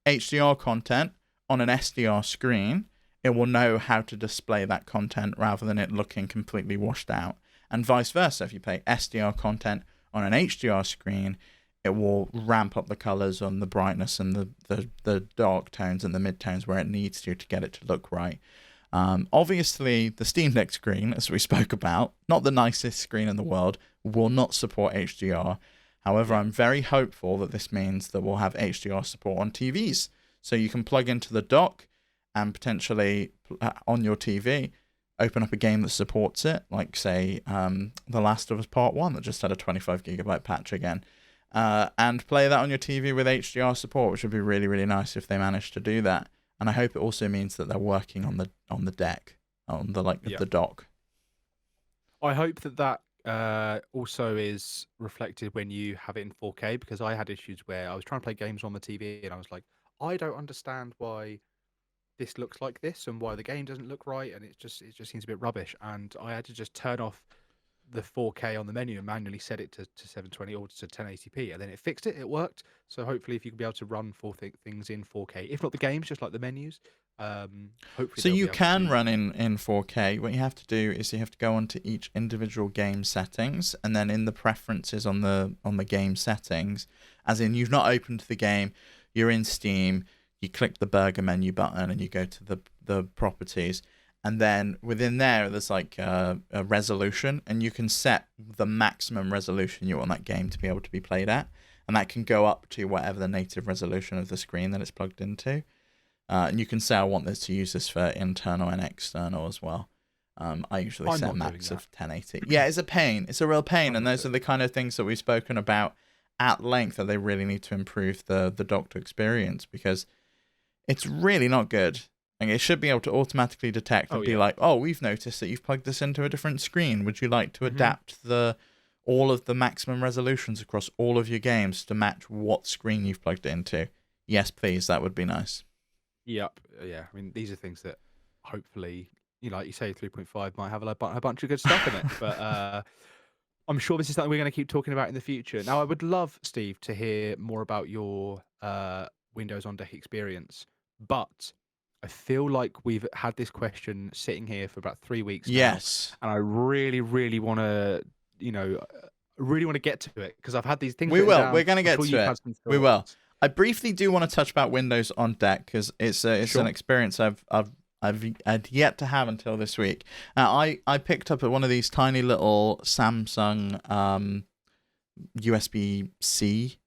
HDR content on an SDR screen, it will know how to display that content rather than it looking completely washed out. And vice versa, if you play SDR content on an HDR screen, it will ramp up the colors on the brightness and the dark tones and the mid-tones where it needs to get it to look right. Obviously, the Steam Deck screen, as we spoke about, not the nicest screen in the world, will not support HDR. However, I'm very hopeful that this means that we'll have HDR support on TVs. So you can plug into the dock and potentially on your TV, open up a game that supports it, like say The Last of Us Part 1 that just had a 25 gigabyte patch again, and play that on your TV with HDR support, which would be really, really nice if they managed to do that. And I hope it also means that they're working on the deck, on the dock. I hope that also is reflected when you have it in 4K, because I had issues where I was trying to play games on the TV and I was like, I don't understand why this looks like this and why the game doesn't look right, and it just seems a bit rubbish. And I had to just turn off the 4K on the menu and manually set it to 720 or to 1080p, and then it fixed it. It worked. So hopefully, if you can be able to run things in 4K, if not the games, just like the menus, Hopefully So they'll be you able can to. run in 4K. What you have to do is you have to go onto each individual game settings, and then in the preferences on the game settings, as in you've not opened the game, you're in Steam, you click the burger menu button and you go to the properties, and then within there's like a resolution, and you can set the maximum resolution you want that game to be able to be played at, and that can go up to whatever the native resolution of the screen that it's plugged into. And you can say I want this to use this for internal and external as well. I usually I'm set not max doing of 1080. Yeah, it's a pain. It's a real pain, I'm and not those are doing the kind of things that we've spoken about at length that they really need to improve the doctor experience, because it's really not good. Like, it should be able to automatically detect and Oh be yeah. like, oh, we've noticed that you've plugged this into a different screen. Would you like to adapt all of the maximum resolutions across all of your games to match what screen you've plugged it into? Yes, please. That would be nice. Yep. Yeah. I mean, these are things that hopefully, like you say, 3.5 might have a bunch of good stuff in it. But I'm sure this is something we're going to keep talking about in the future. Now, I would love, Steve, to hear more about your Windows on Deck experience, but I feel like we've had this question sitting here for about 3 weeks now, Yes. and I really, really want to, really want to get to it because I've had these things We written will. down. We're going to I'm get sure to you've it. had some We will. thoughts. I briefly do want to touch about Windows on Deck because it's Sure. an experience I've had yet to have until this week. I picked up at one of these tiny little Samsung USB-C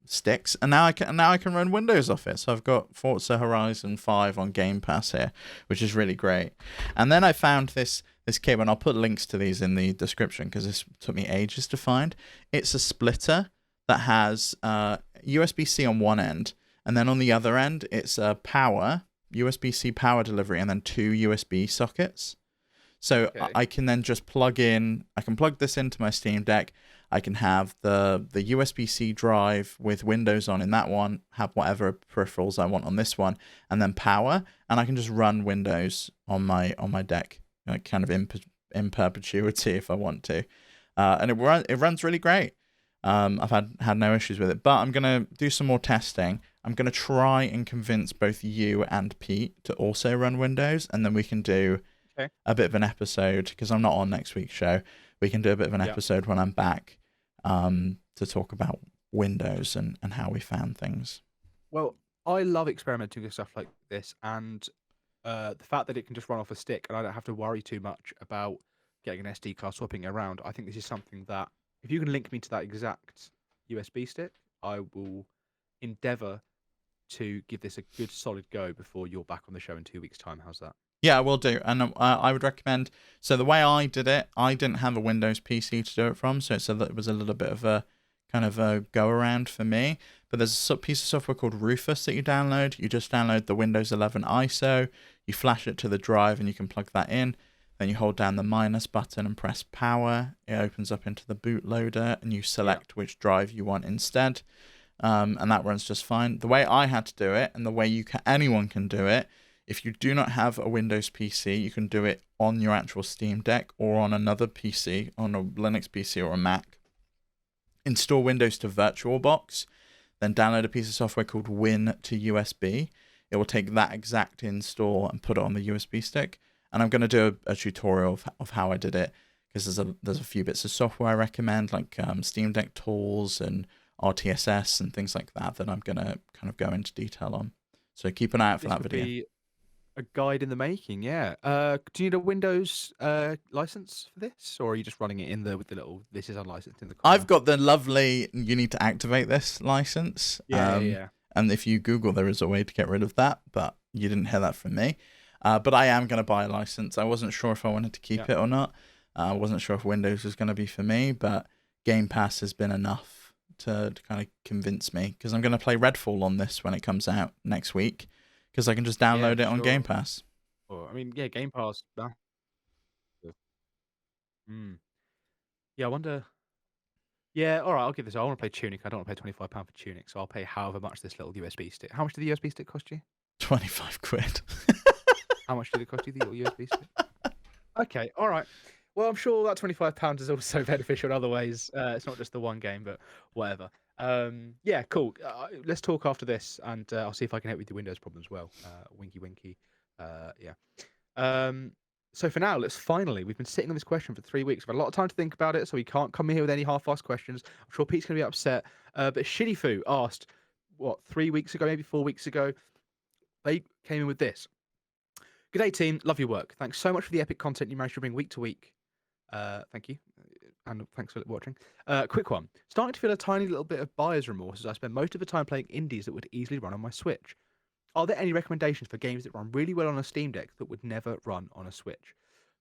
sticks, and now I can run Windows off it. So I've got Forza Horizon 5 on Game Pass here, which is really great. And then I found this cable, and I'll put links to these in the description because this took me ages to find. It's a splitter that has USB-C on one end, and then on the other end, it's a USB-C power delivery, and then 2 USB sockets. So Okay. I can then just plug this into my Steam Deck. I can have the USB-C drive with Windows on in that one, have whatever peripherals I want on this one, and then power, and I can just run Windows on my deck, kind of in perpetuity if I want to. And it runs really great. I've had no issues with it, but I'm gonna do some more testing. I'm gonna try and convince both you and Pete to also run Windows, and then we can do a bit of an episode because I'm not on next week's show. We can do a bit of an episode when I'm back to talk about Windows and how we found things. Well, I love experimenting with stuff like this, and the fact that it can just run off a stick and I don't have to worry too much about getting an SD card, swapping it around. I think this is something that, if you can link me to that exact USB stick, I will endeavour to give this a good solid go before you're back on the show in 2 weeks' time. How's that? Yeah, I will do. And I would recommend. So the way I did it, I didn't have a Windows PC to do it from, so it was a little bit of a kind of a go around for me. But there's a piece of software called Rufus that you download. You just download the Windows 11 ISO, you flash it to the drive, and you can plug that in. Then you hold down the minus button and press power. It opens up into the bootloader, and you select which drive you want instead. And that runs just fine. The way I had to do it, and the way anyone can do it, if you do not have a Windows PC, you can do it on your actual Steam Deck or on another PC, on a Linux PC or a Mac. Install Windows to VirtualBox, then download a piece of software called Win to USB. It will take that exact install and put it on the USB stick. And I'm going to do a tutorial of how I did it, because there's a few bits of software I recommend, like Steam Deck tools and RTSS and things like that I'm going to kind of go into detail on. So keep an eye out for that video. Be a guide in the making, yeah. Do you need a Windows license for this, or are you just running it with the little "this is unlicensed" in the corner? I've got the lovely "you need to activate this" license. Yeah. And if you Google, there is a way to get rid of that, but you didn't hear that from me. But I am going to buy a license. I wasn't sure if I wanted to keep it or not. I wasn't sure if Windows was going to be for me, but Game Pass has been enough to kind of convince me, because I'm going to play Redfall on this when it comes out next week, because I can just download it on Game Pass. I mean, Game Pass. Yeah, I wonder. Yeah, all right, I'll give this. I want to play Tunic. I don't want to pay £25 for Tunic, so I'll pay however much this little USB stick. How much did the USB stick cost you? 25 quid. How much did it cost you, the little USB stick? Okay, all right. Well, I'm sure that £25 is also beneficial in other ways. It's not just the one game, but whatever. Yeah, cool. Let's talk after this, and I'll see if I can help with the Windows problem as well. Winky, winky. Yeah. Um, so for now, we've been sitting on this question for 3 weeks. We've had a lot of time to think about it, so we can't come here with any half-assed questions. I'm sure Pete's going to be upset. But Shittyfoo asked, 3 weeks ago, maybe 4 weeks ago, they came in with this. Good day, team. Love your work. Thanks so much for the epic content you managed to bring week to week. Thank you. And thanks for watching. Quick one. Starting to feel a tiny little bit of buyer's remorse as I spend most of the time playing indies that would easily run on my Switch. Are there any recommendations for games that run really well on a Steam Deck that would never run on a Switch?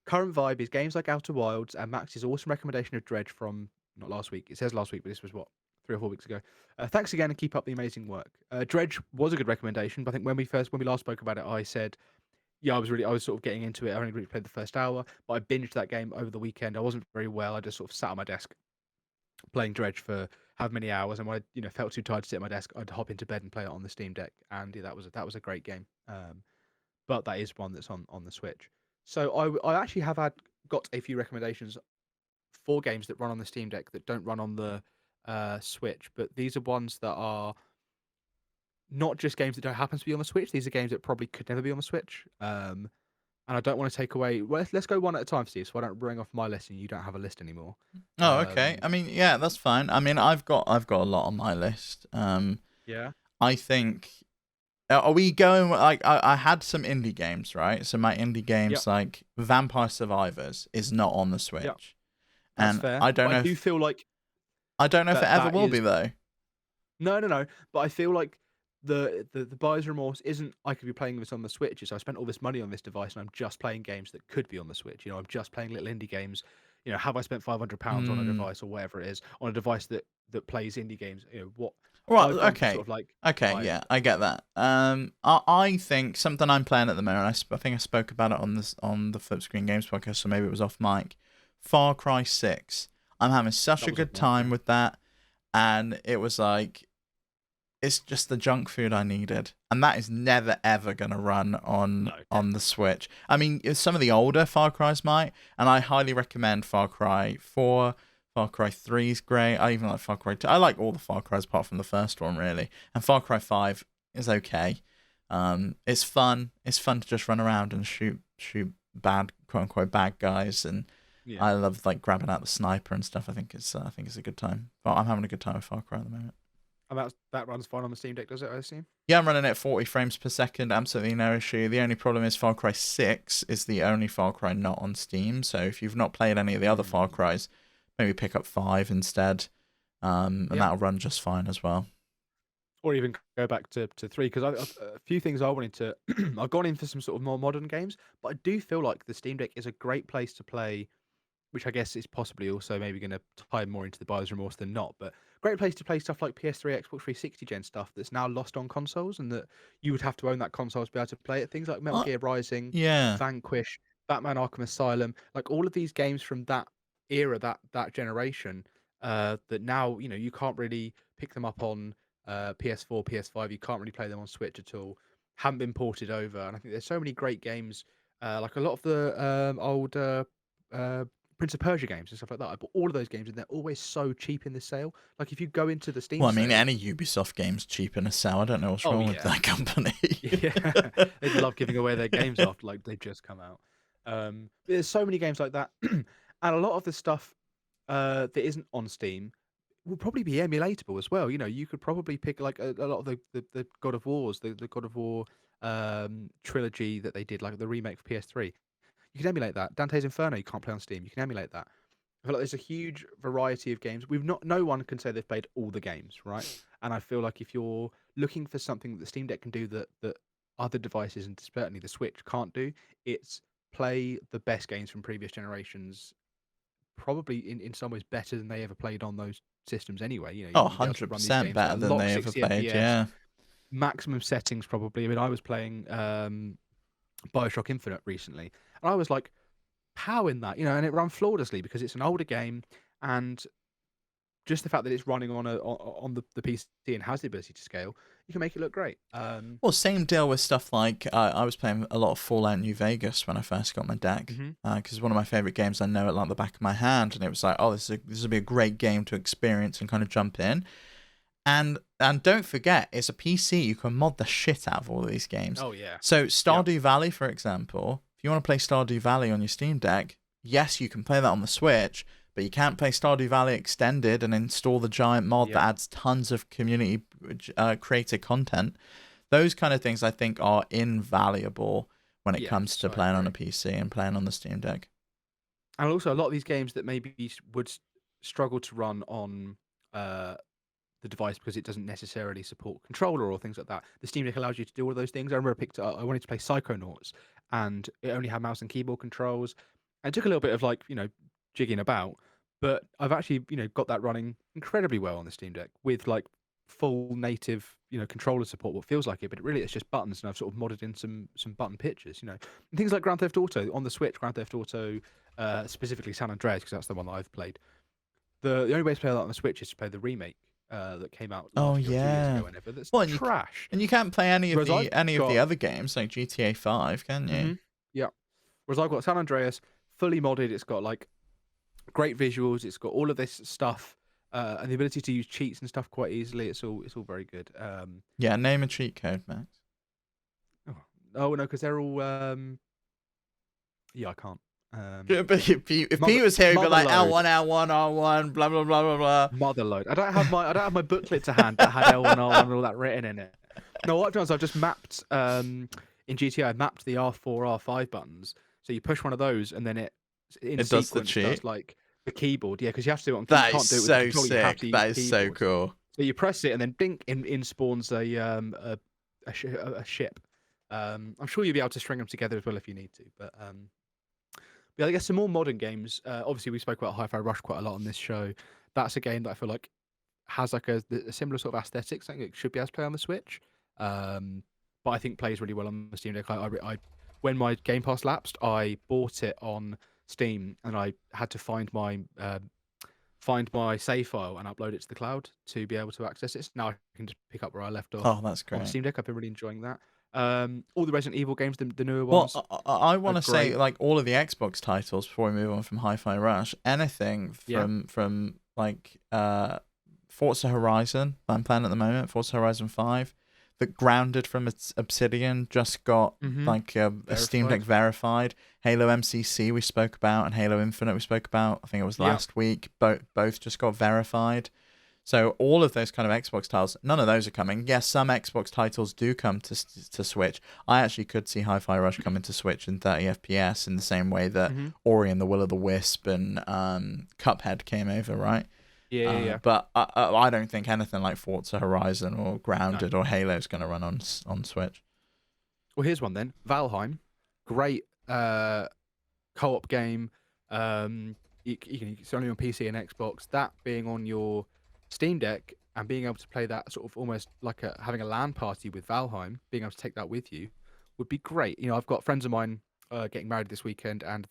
Current vibe is games like Outer Wilds and Max's awesome recommendation of Dredge from, not last week, it says last week, but this was 3 or 4 weeks ago. Thanks again and keep up the amazing work. Dredge was a good recommendation, but I think when we last spoke about it, I said, yeah, I was sort of getting into it. I only really played the first hour, but I binged that game over the weekend. I wasn't very well. I just sort of sat on my desk playing Dredge for how many hours, and when I felt too tired to sit at my desk, I'd hop into bed and play it on the Steam Deck, and yeah, that was a great game. But that is one that's on the Switch. So I actually have got a few recommendations for games that run on the Steam Deck that don't run on the Switch, but these are ones that are not just games that don't happen to be on the Switch. These are games that probably could never be on the Switch. And I don't want to take away. Well, let's go one at a time, Steve, so I don't bring off my list and you don't have a list anymore. Oh, okay. I mean, yeah, that's fine. I mean, I've got a lot on my list. Yeah. I think. Are we going like I had some indie games, right? So my indie games like Vampire Survivors is not on the Switch, That's and fair. I don't know. I do feel like I don't know if it ever will be though. No. But I feel like the buyer's remorse isn't I could be playing this on the Switch. So I spent all this money on this device and I'm just playing games that could be on the Switch. You know, I'm just playing little indie games. You know, have I spent £500 on a device or whatever it is on a device that plays indie games? You know what? Right. Okay. Sort of like yeah, I get that. I think something I'm playing at the moment. I think I spoke about it on the Flip Screen Games podcast, so maybe it was off mic. Far Cry 6. I'm having such a good time with that, and it was like. It's just the junk food I needed, and that is never ever gonna run on the Switch. I mean, some of the older Far Cry's might, and I highly recommend Far Cry 4. Far Cry 3 is great. I even like Far Cry 2. I like all the Far Cry's apart from the first one, really. And Far Cry 5 is okay. It's fun. It's fun to just run around and shoot bad, quote unquote, bad guys, and I love like grabbing out the sniper and stuff. I think it's a good time. But I'm having a good time with Far Cry at the moment. And that runs fine on the Steam Deck, does it, I assume? Yeah, I'm running it at 40 frames per second. Absolutely no issue. The only problem is Far Cry 6 is the only Far Cry not on Steam. So if you've not played any of the other Far Crys, maybe pick up 5 instead. And that'll run just fine as well. Or even go back to 3, because a few things I wanted to... I've gone in for some sort of more modern games, but I do feel like the Steam Deck is a great place to play, which I guess is possibly also maybe going to tie more into the buyer's remorse than not, but great place to play stuff like PS3, Xbox 360 gen stuff that's now lost on consoles, and that you would have to own that console to be able to play it. Things like Metal Gear Rising, Vanquish, Batman Arkham Asylum, like all of these games from that era, that generation, that now, you know, you can't really pick them up on PS4, PS5. You can't really play them on Switch at all. Haven't been ported over, and I think there's so many great games, like a lot of the old Prince of Persia games and stuff like that. I bought all of those games, and they're always so cheap in the sale. Like if you go into the Steam, well, I mean, any Ubisoft game's cheap in a sale. I don't know what's wrong with that company. They love giving away their games after like they've just come out. There's so many games like that, and a lot of the stuff that isn't on Steam will probably be emulatable as well. You know, you could probably pick like a lot of the God of Wars, the God of War trilogy that they did, like the remake for PS3. You can emulate that. Dante's Inferno, you can't play on Steam. You can emulate that. I feel like there's a huge variety of games. No one can say they've played all the games, right? And I feel like if you're looking for something that the Steam Deck can do that other devices and certainly the Switch can't do, it's play the best games from previous generations, probably in some ways better than they ever played on those systems anyway. You know, 100% better than they ever played, yeah. Maximum settings probably. I mean, I was playing BioShock Infinite recently, and I was like powering that, you know, and it ran flawlessly because it's an older game, and just the fact that it's running on the PC and has the ability to scale, you can make it look great. Well, same deal with stuff like I was playing a lot of Fallout New Vegas when I first got my deck, because it's one of my favorite games. I know it like the back of my hand, and it was like, oh, this would be a great game to experience and kind of jump in. And don't forget, it's a PC. You can mod the shit out of all of these games. Oh yeah. So Stardew Valley, for example, if you want to play Stardew Valley on your Steam Deck, yes, you can play that on the Switch, but you can't play Stardew Valley Extended and install the giant mod that adds tons of community creator content. Those kind of things, I think, are invaluable when it comes to playing on a PC and playing on the Steam Deck. And also, a lot of these games that maybe would struggle to run on the device because it doesn't necessarily support controller or things like that. The Steam Deck allows you to do all of those things. I remember I wanted to play Psychonauts, and it only had mouse and keyboard controls. And it took a little bit of jigging about, but I've actually got that running incredibly well on the Steam Deck with like full native controller support. What feels like it, but really it's just buttons, and I've sort of modded in some button pictures. And things like Grand Theft Auto on the Switch, Grand Theft Auto specifically San Andreas, because that's the one that I've played. The only way to play that on the Switch is to play the remake that came out last year, 2 years ago, whenever. That's trash. And you can't play any of the other games like GTA 5, can you? Mm-hmm. Yeah. Whereas I've got San Andreas fully modded. It's got like great visuals. It's got all of this stuff and the ability to use cheats and stuff quite easily. It's all very good. Yeah, name a cheat code, Max. Oh no, because they're all. Yeah, I can't. But if Pete was here, he'd go like L1, L1, R1, blah blah blah blah blah. Motherload. I don't have my booklet to hand that had L1, R1, and all that written in it. No, what I've done is I've just mapped in GTA. I mapped the R4, R5 buttons. So you push one of those, and then it does the cheat. Does like the keyboard. Yeah, because you have to do it on. That you is can't do so it with the controller, sick. That is so cool. So you press it, and then dink in spawns a ship. I'm sure you'll be able to string them together as well if you need to, but. Yeah, I guess some more modern games. Obviously, we spoke about Hi-Fi Rush quite a lot on this show. That's a game that I feel like has like a similar sort of aesthetic. Something it should be able to play on the Switch, but I think plays really well on the Steam Deck. I when my Game Pass lapsed, I bought it on Steam, and I had to find my save file and upload it to the cloud to be able to access it. So now I can just pick up where I left off. Oh, that's great. On Steam Deck, I've been really enjoying that. All the Resident Evil games, the newer ones. Well, I want to say like all of the Xbox titles before we move on from Hi-Fi Rush. Anything from like Forza Horizon that I'm playing at the moment, Forza Horizon 5, that Grounded from Obsidian just got like a Steam Deck verified. Halo MCC we spoke about, and Halo Infinite we spoke about. I think it was last week. Both just got verified. So all of those kind of Xbox titles, none of those are coming. Yes, some Xbox titles do come to Switch. I actually could see Hi-Fi Rush coming to Switch in 30 FPS in the same way that Ori and the Will of the Wisp and Cuphead came over, right? Yeah. But I don't think anything like Forza Horizon or Grounded or Halo is going to run on Switch. Well, here's one then. Valheim, great co-op game. It's only on PC and Xbox. That being on your Steam Deck and being able to play that sort of almost like having a LAN party with Valheim, being able to take that with you would be great. I've got friends of mine getting married this weekend, and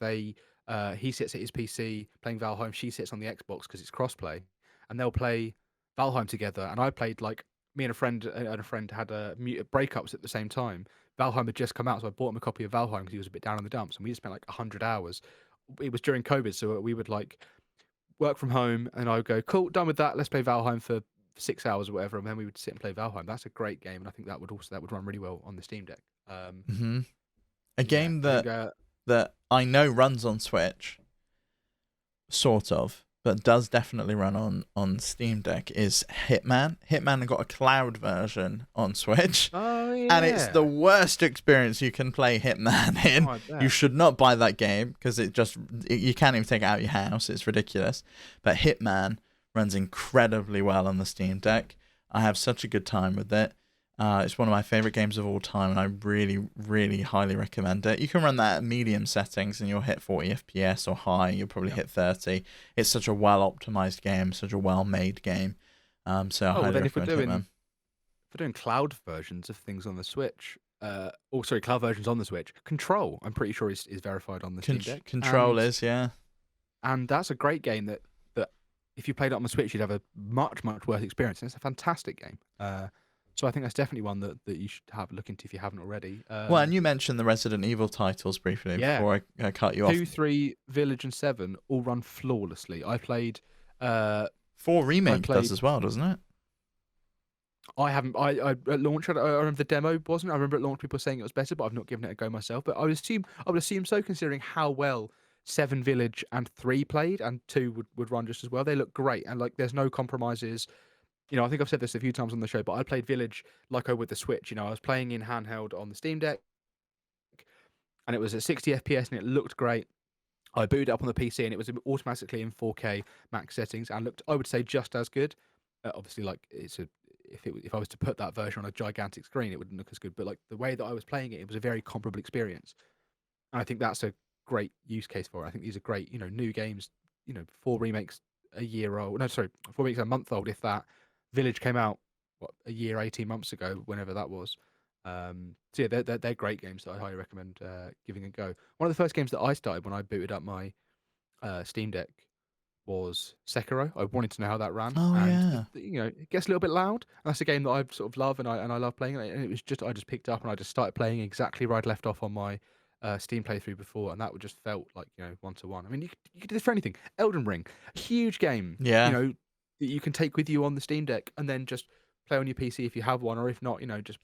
he sits at his PC playing Valheim. She sits on the Xbox because it's crossplay, and they'll play Valheim together. And I played me and a friend had breakups at the same time. Valheim had just come out, so I bought him a copy of Valheim because he was a bit down in the dumps, and we just spent like 100 hours. It was during COVID, so we would work from home, and I would go, cool, done with that, let's play Valheim for 6 hours or whatever, and then we would sit and play Valheim. That's a great game, and I think that would run really well on the Steam Deck. A game that I know runs on Switch, sort of, but does definitely run on Steam Deck is Hitman. Hitman got a cloud version on Switch. Oh, yeah. And it's the worst experience you can play Hitman in. Oh, you should not buy that game because you can't even take it out of your house. It's ridiculous. But Hitman runs incredibly well on the Steam Deck. I have such a good time with it. It's one of my favorite games of all time, and I really, really highly recommend it. You can run that at medium settings, and you'll hit 40 FPS, or high, you'll probably hit 30. It's such a well-optimized game, such a well-made game. So I highly recommend Hitman. If we're doing cloud versions of things on the Switch, cloud versions on the Switch, Control, I'm pretty sure is verified on the Steam Deck. Control is, yeah. And that's a great game that if you played it on the Switch, you'd have a much, much worse experience. And it's a fantastic game. So I think that's definitely one that you should have a look into if you haven't already. Well, and you mentioned the Resident Evil titles briefly before I cut you off. 2, 3, Village, and 7 all run flawlessly. I played... 4 Remake does as well, doesn't it? I haven't. I at launch. I remember the demo wasn't. I remember at launch people saying it was better, but I've not given it a go myself. But I would assume so, considering how well 7 Village and 3 played, and 2 would run just as well. They look great, and like there's no compromises. I think I've said this a few times on the show, but I played Village like I would the Switch. I was playing in handheld on the Steam Deck, and it was at 60 FPS, and it looked great. I booted it up on the PC, and it was automatically in 4K max settings, and looked, I would say, just as good. Obviously, like if I was to put that version on a gigantic screen, it wouldn't look as good. But like the way that I was playing it, it was a very comparable experience, and I think that's a great use case for it. I think these are great, new games. 4 remakes a year old. No, sorry, 4 remakes a month old. If that. Village came out a year, 18 months ago, whenever that was. So yeah, they're great games that I highly recommend giving a go. One of the first games that I started when I booted up my Steam Deck was Sekiro. I wanted to know how that ran, Oh and yeah. it gets a little bit loud. And that's a game that I sort of love, and I love playing it. And it was I just picked up and I just started playing exactly where I'd left off on my Steam playthrough before, and that would just felt like 1-to-1. I mean, you could do this for anything. Elden Ring, huge game. Yeah. That you can take with you on the Steam Deck, and then just play on your PC if you have one, or if not, just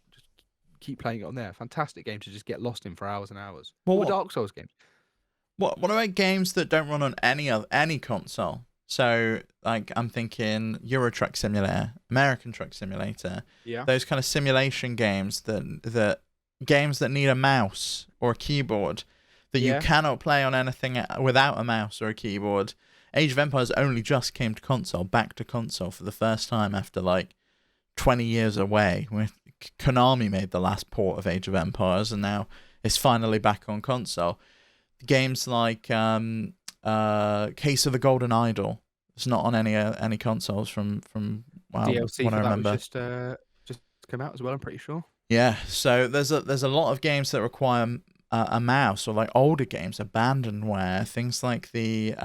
keep playing it on there. Fantastic game to just get lost in for hours and hours. Well, Or Dark Souls games. What about games that don't run on any console? So like I'm thinking Euro Truck Simulator, American Truck Simulator, Yeah. those kind of simulation games that games that need a mouse or a keyboard that you cannot play on anything without a mouse or a keyboard. Age of Empires only just came to console, back to console for the first time after like 20 years away. Konami made the last port of Age of Empires, and now it's finally back on console. Games like Case of the Golden Idol. It's not on any consoles from DLC what for I that remember. was just come out as well, I'm pretty sure. Yeah, so there's a lot of games that require a mouse, or like older games, Abandonware, things like the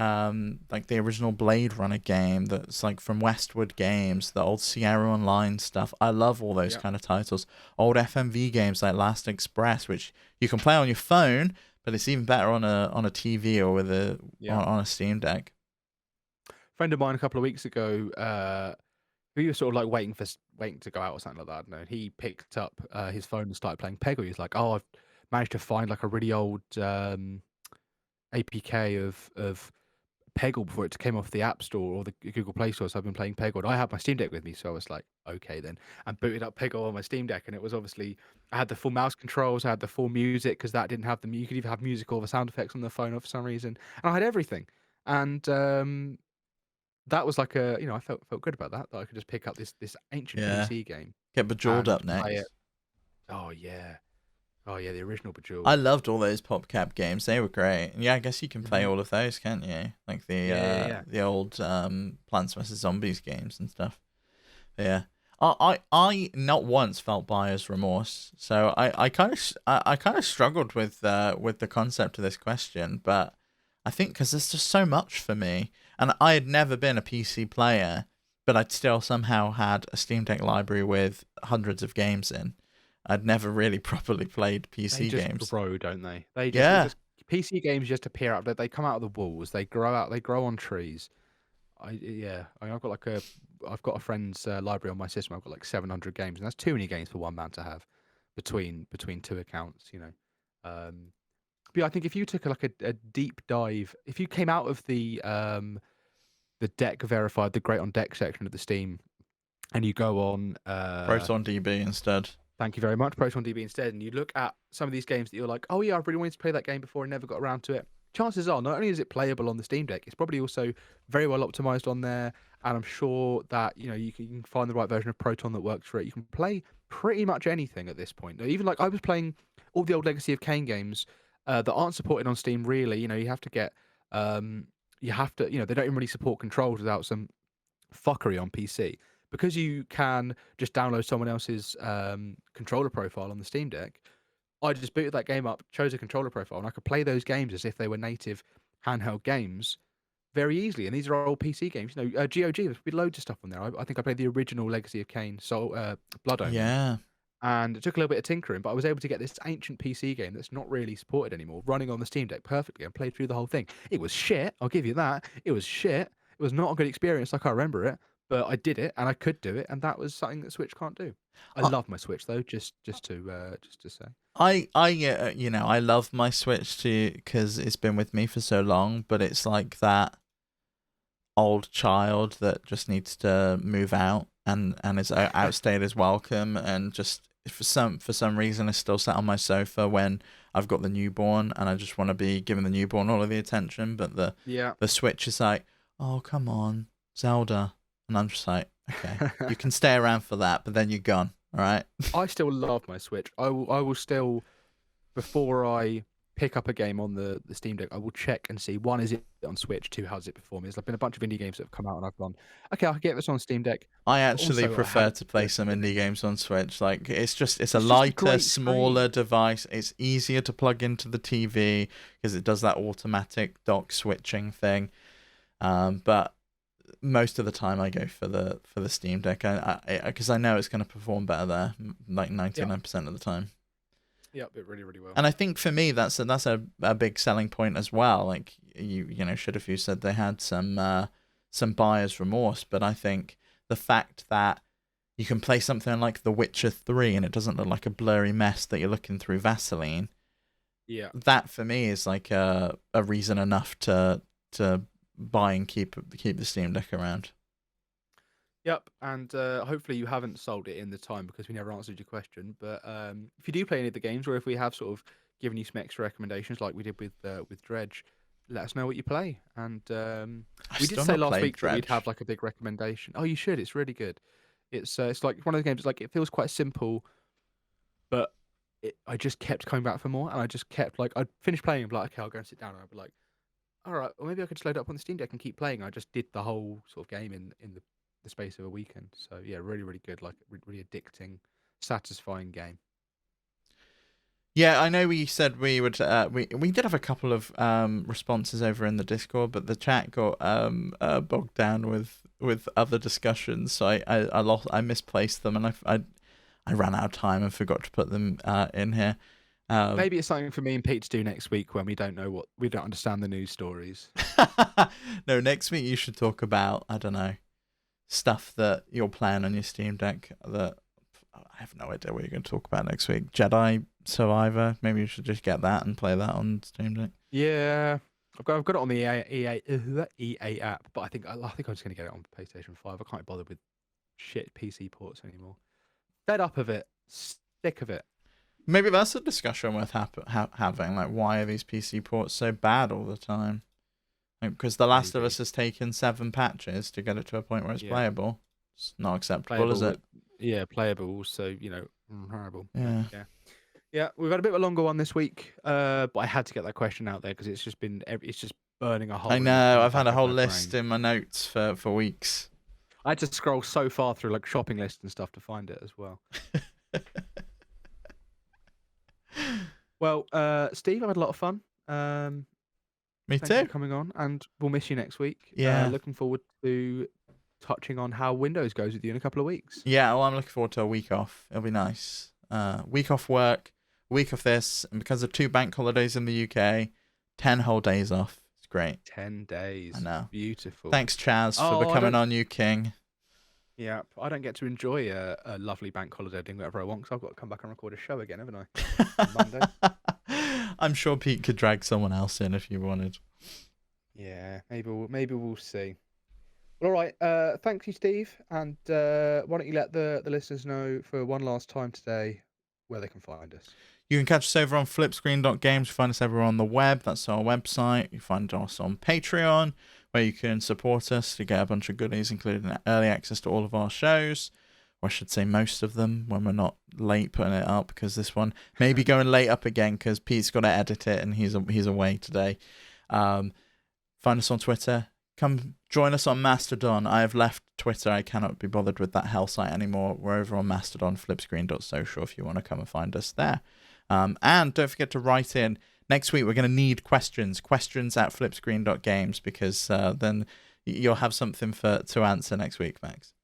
original Blade Runner game that's like from Westwood Games, the old Sierra Online stuff. I love all those kind of titles. Old FMV games like Last Express, which you can play on your phone, but it's even better on a TV or with on a Steam Deck. A friend of mine a couple of weeks ago, he was sort of like waiting to go out or something like that. I don't know. He picked up his phone and started playing Peggle. He's like, "Oh, I've managed to find like a really old APK of Peggle before it came off the App Store or the Google Play Store." So I've been playing Peggle, and I had my Steam Deck with me, so I was like, "Okay, then." And booted up Peggle on my Steam Deck, and it was obviously I had the full mouse controls, I had the full music because that didn't have them. You could even have music or the sound effects on the phone for some reason, and I had everything. And that was like I felt good about that I could just pick up this ancient PC game Get Bejeweled and up play next. it. Oh yeah, the original Bejeweled. I loved all those PopCap games. They were great. And yeah, I guess you can play Mhm. all of those, can't you? Like the old Plants vs Zombies games and stuff. But yeah. I not once felt buyer's remorse. So I kind of struggled with the concept of this question, but I think because there's just so much for me, and I had never been a PC player, but I'd still somehow had a Steam Deck library with hundreds of games in. I'd never really properly played PC They just games. grow, don't they? They Yeah. just PC games just appear out. They come out of the walls. They grow out. They grow on trees. I've got a friend's library on my system. I've got like 700 games, and that's too many games for one man to have between 2 accounts. But yeah, I think if you took a deep dive, if you came out of the deck verified, the Great on Deck section of the Steam, and you go on Proton DB instead. thank you very much, Proton DB instead, and you look at some of these games that you're like, oh yeah, I really wanted to play that game before and never got around to it. Chances are, not only is it playable on the Steam Deck, it's probably also very well optimized on there, and I'm sure that you can find the right version of Proton that works for it. You can play pretty much anything at this point. Even like I was playing all the old Legacy of Kain games that aren't supported on Steam. Really, you have to get they don't even really support controls without some fuckery on PC. Because you can just download someone else's controller profile on the Steam Deck, I just booted that game up, chose a controller profile, and I could play those games as if they were native handheld games very easily. And these are old PC games. GOG, there's loads of stuff on there. I think I played the original Legacy of Kain, Blood Omen. Yeah. And it took a little bit of tinkering, but I was able to get this ancient PC game that's not really supported anymore running on the Steam Deck perfectly and played through the whole thing. It was shit, I'll give you that. It was shit. It was not a good experience like I remember it, but I did it, and I could do it, and that was something that Switch can't do. I I love my Switch though, just to say. I love my Switch too because it's been with me for so long, but it's like that old child that just needs to move out and is outstayed his welcome, and just for some reason is still sat on my sofa when I've got the newborn and I just want to be giving the newborn all of the attention, but the Switch is like, oh come on, Zelda, and I'm just like, okay, you can stay around for that, but then you're gone. All right. I still love my Switch. I will still, before I pick up a game on the Steam Deck, I will check and see, one, is it on Switch? Two, how's it perform? There's been a bunch of indie games that have come out and I've gone, okay, I can get this on Steam Deck. I actually prefer to play some indie games on Switch. Like it's a lighter, smaller device. It's easier to plug into the TV because it does that automatic dock switching thing. But most of the time I go for the Steam Deck, because I know it's going to perform better there, like 99% of the time. Yeah, it really, really well. And I think for me that's a big selling point as well. Like you should have you said they had some buyer's remorse, but I think the fact that you can play something like The Witcher 3 and it doesn't look like a blurry mess that you're looking through Vaseline. Yeah. That for me is like a reason enough to buy and keep the Steam Deck around. Yep, and hopefully you haven't sold it in the time because we never answered your question. But if you do play any of the games, or if we have sort of given you some extra recommendations like we did with Dredge, let us know what you play. And we did say last week that we'd have like a big recommendation. Oh, you should. It's really good. It's like one of the games. It's like it feels quite simple, but I just kept coming back for more, and I just kept like I'd finish playing and be like, okay, I'll go and sit down, and I'd be like, all right, well maybe I could just load it up on the Steam Deck and keep playing. I just did the whole sort of game in the space of a weekend. So yeah, really, really good. Like really addicting, satisfying game. Yeah, I know we said we would. We did have a couple of responses over in the Discord, but the chat got bogged down with other discussions, so I misplaced them, and I ran out of time and forgot to put them in here. Maybe it's something for me and Pete to do next week when we don't understand the news stories. No, next week you should talk about, I don't know, stuff that you're playing on your Steam Deck that I have no idea what you're going to talk about next week. Jedi Survivor, maybe you should just get that and play that on Steam Deck. Yeah, I've got it on the EA app, but I think I'm just going to get it on PlayStation 5. I can't bother with shit PC ports anymore. Fed up of it, sick of it. Maybe that's a discussion worth having. Like, why are these PC ports so bad all the time? Because The Last of Us has taken 7 patches to get it to a point where it's playable. It's not acceptable, is it? Yeah, playable. So horrible. Yeah. Yeah. We've had a bit of a longer one this week, but I had to get that question out there because it's just burning a hole. I know. I've had a whole list in my notes for weeks. I had to scroll so far through like shopping lists and stuff to find it as well. Well, Steve, I've had a lot of fun. Me Thank too. you for coming on, and we'll miss you next week. Yeah. Looking forward to touching on how Windows goes with you in a couple of weeks. Yeah, well, I'm looking forward to a week off. It'll be nice. Week off work, week of this, and because of 2 bank holidays in the UK, 10 whole days off. It's great. 10 days. I know. Beautiful. Thanks, Chaz, for becoming our new king. Yeah, I don't get to enjoy a lovely bank holiday doing whatever I want because I've got to come back and record a show again, haven't I? On Monday. I'm sure Pete could drag someone else in if you wanted. Yeah, maybe we'll see. Well, all right. Thank you, Steve. And why don't you let the listeners know for one last time today where they can find us? You can catch us over on flipscreen.games. You find us everywhere on the web. That's our website. You find us on Patreon, where you can support us to get a bunch of goodies, including early access to all of our shows. Or I should say most of them when we're not late putting it up, because this one may be going late up again because Pete's got to edit it and he's away today. Find us on Twitter. Come join us on Mastodon. I have left Twitter. I cannot be bothered with that hell site anymore. We're over on Mastodon, flipscreen.social if you want to come and find us there. And don't forget to write in. Next week, we're going to need questions at flipscreen.games, because then you'll have something to answer next week, Max.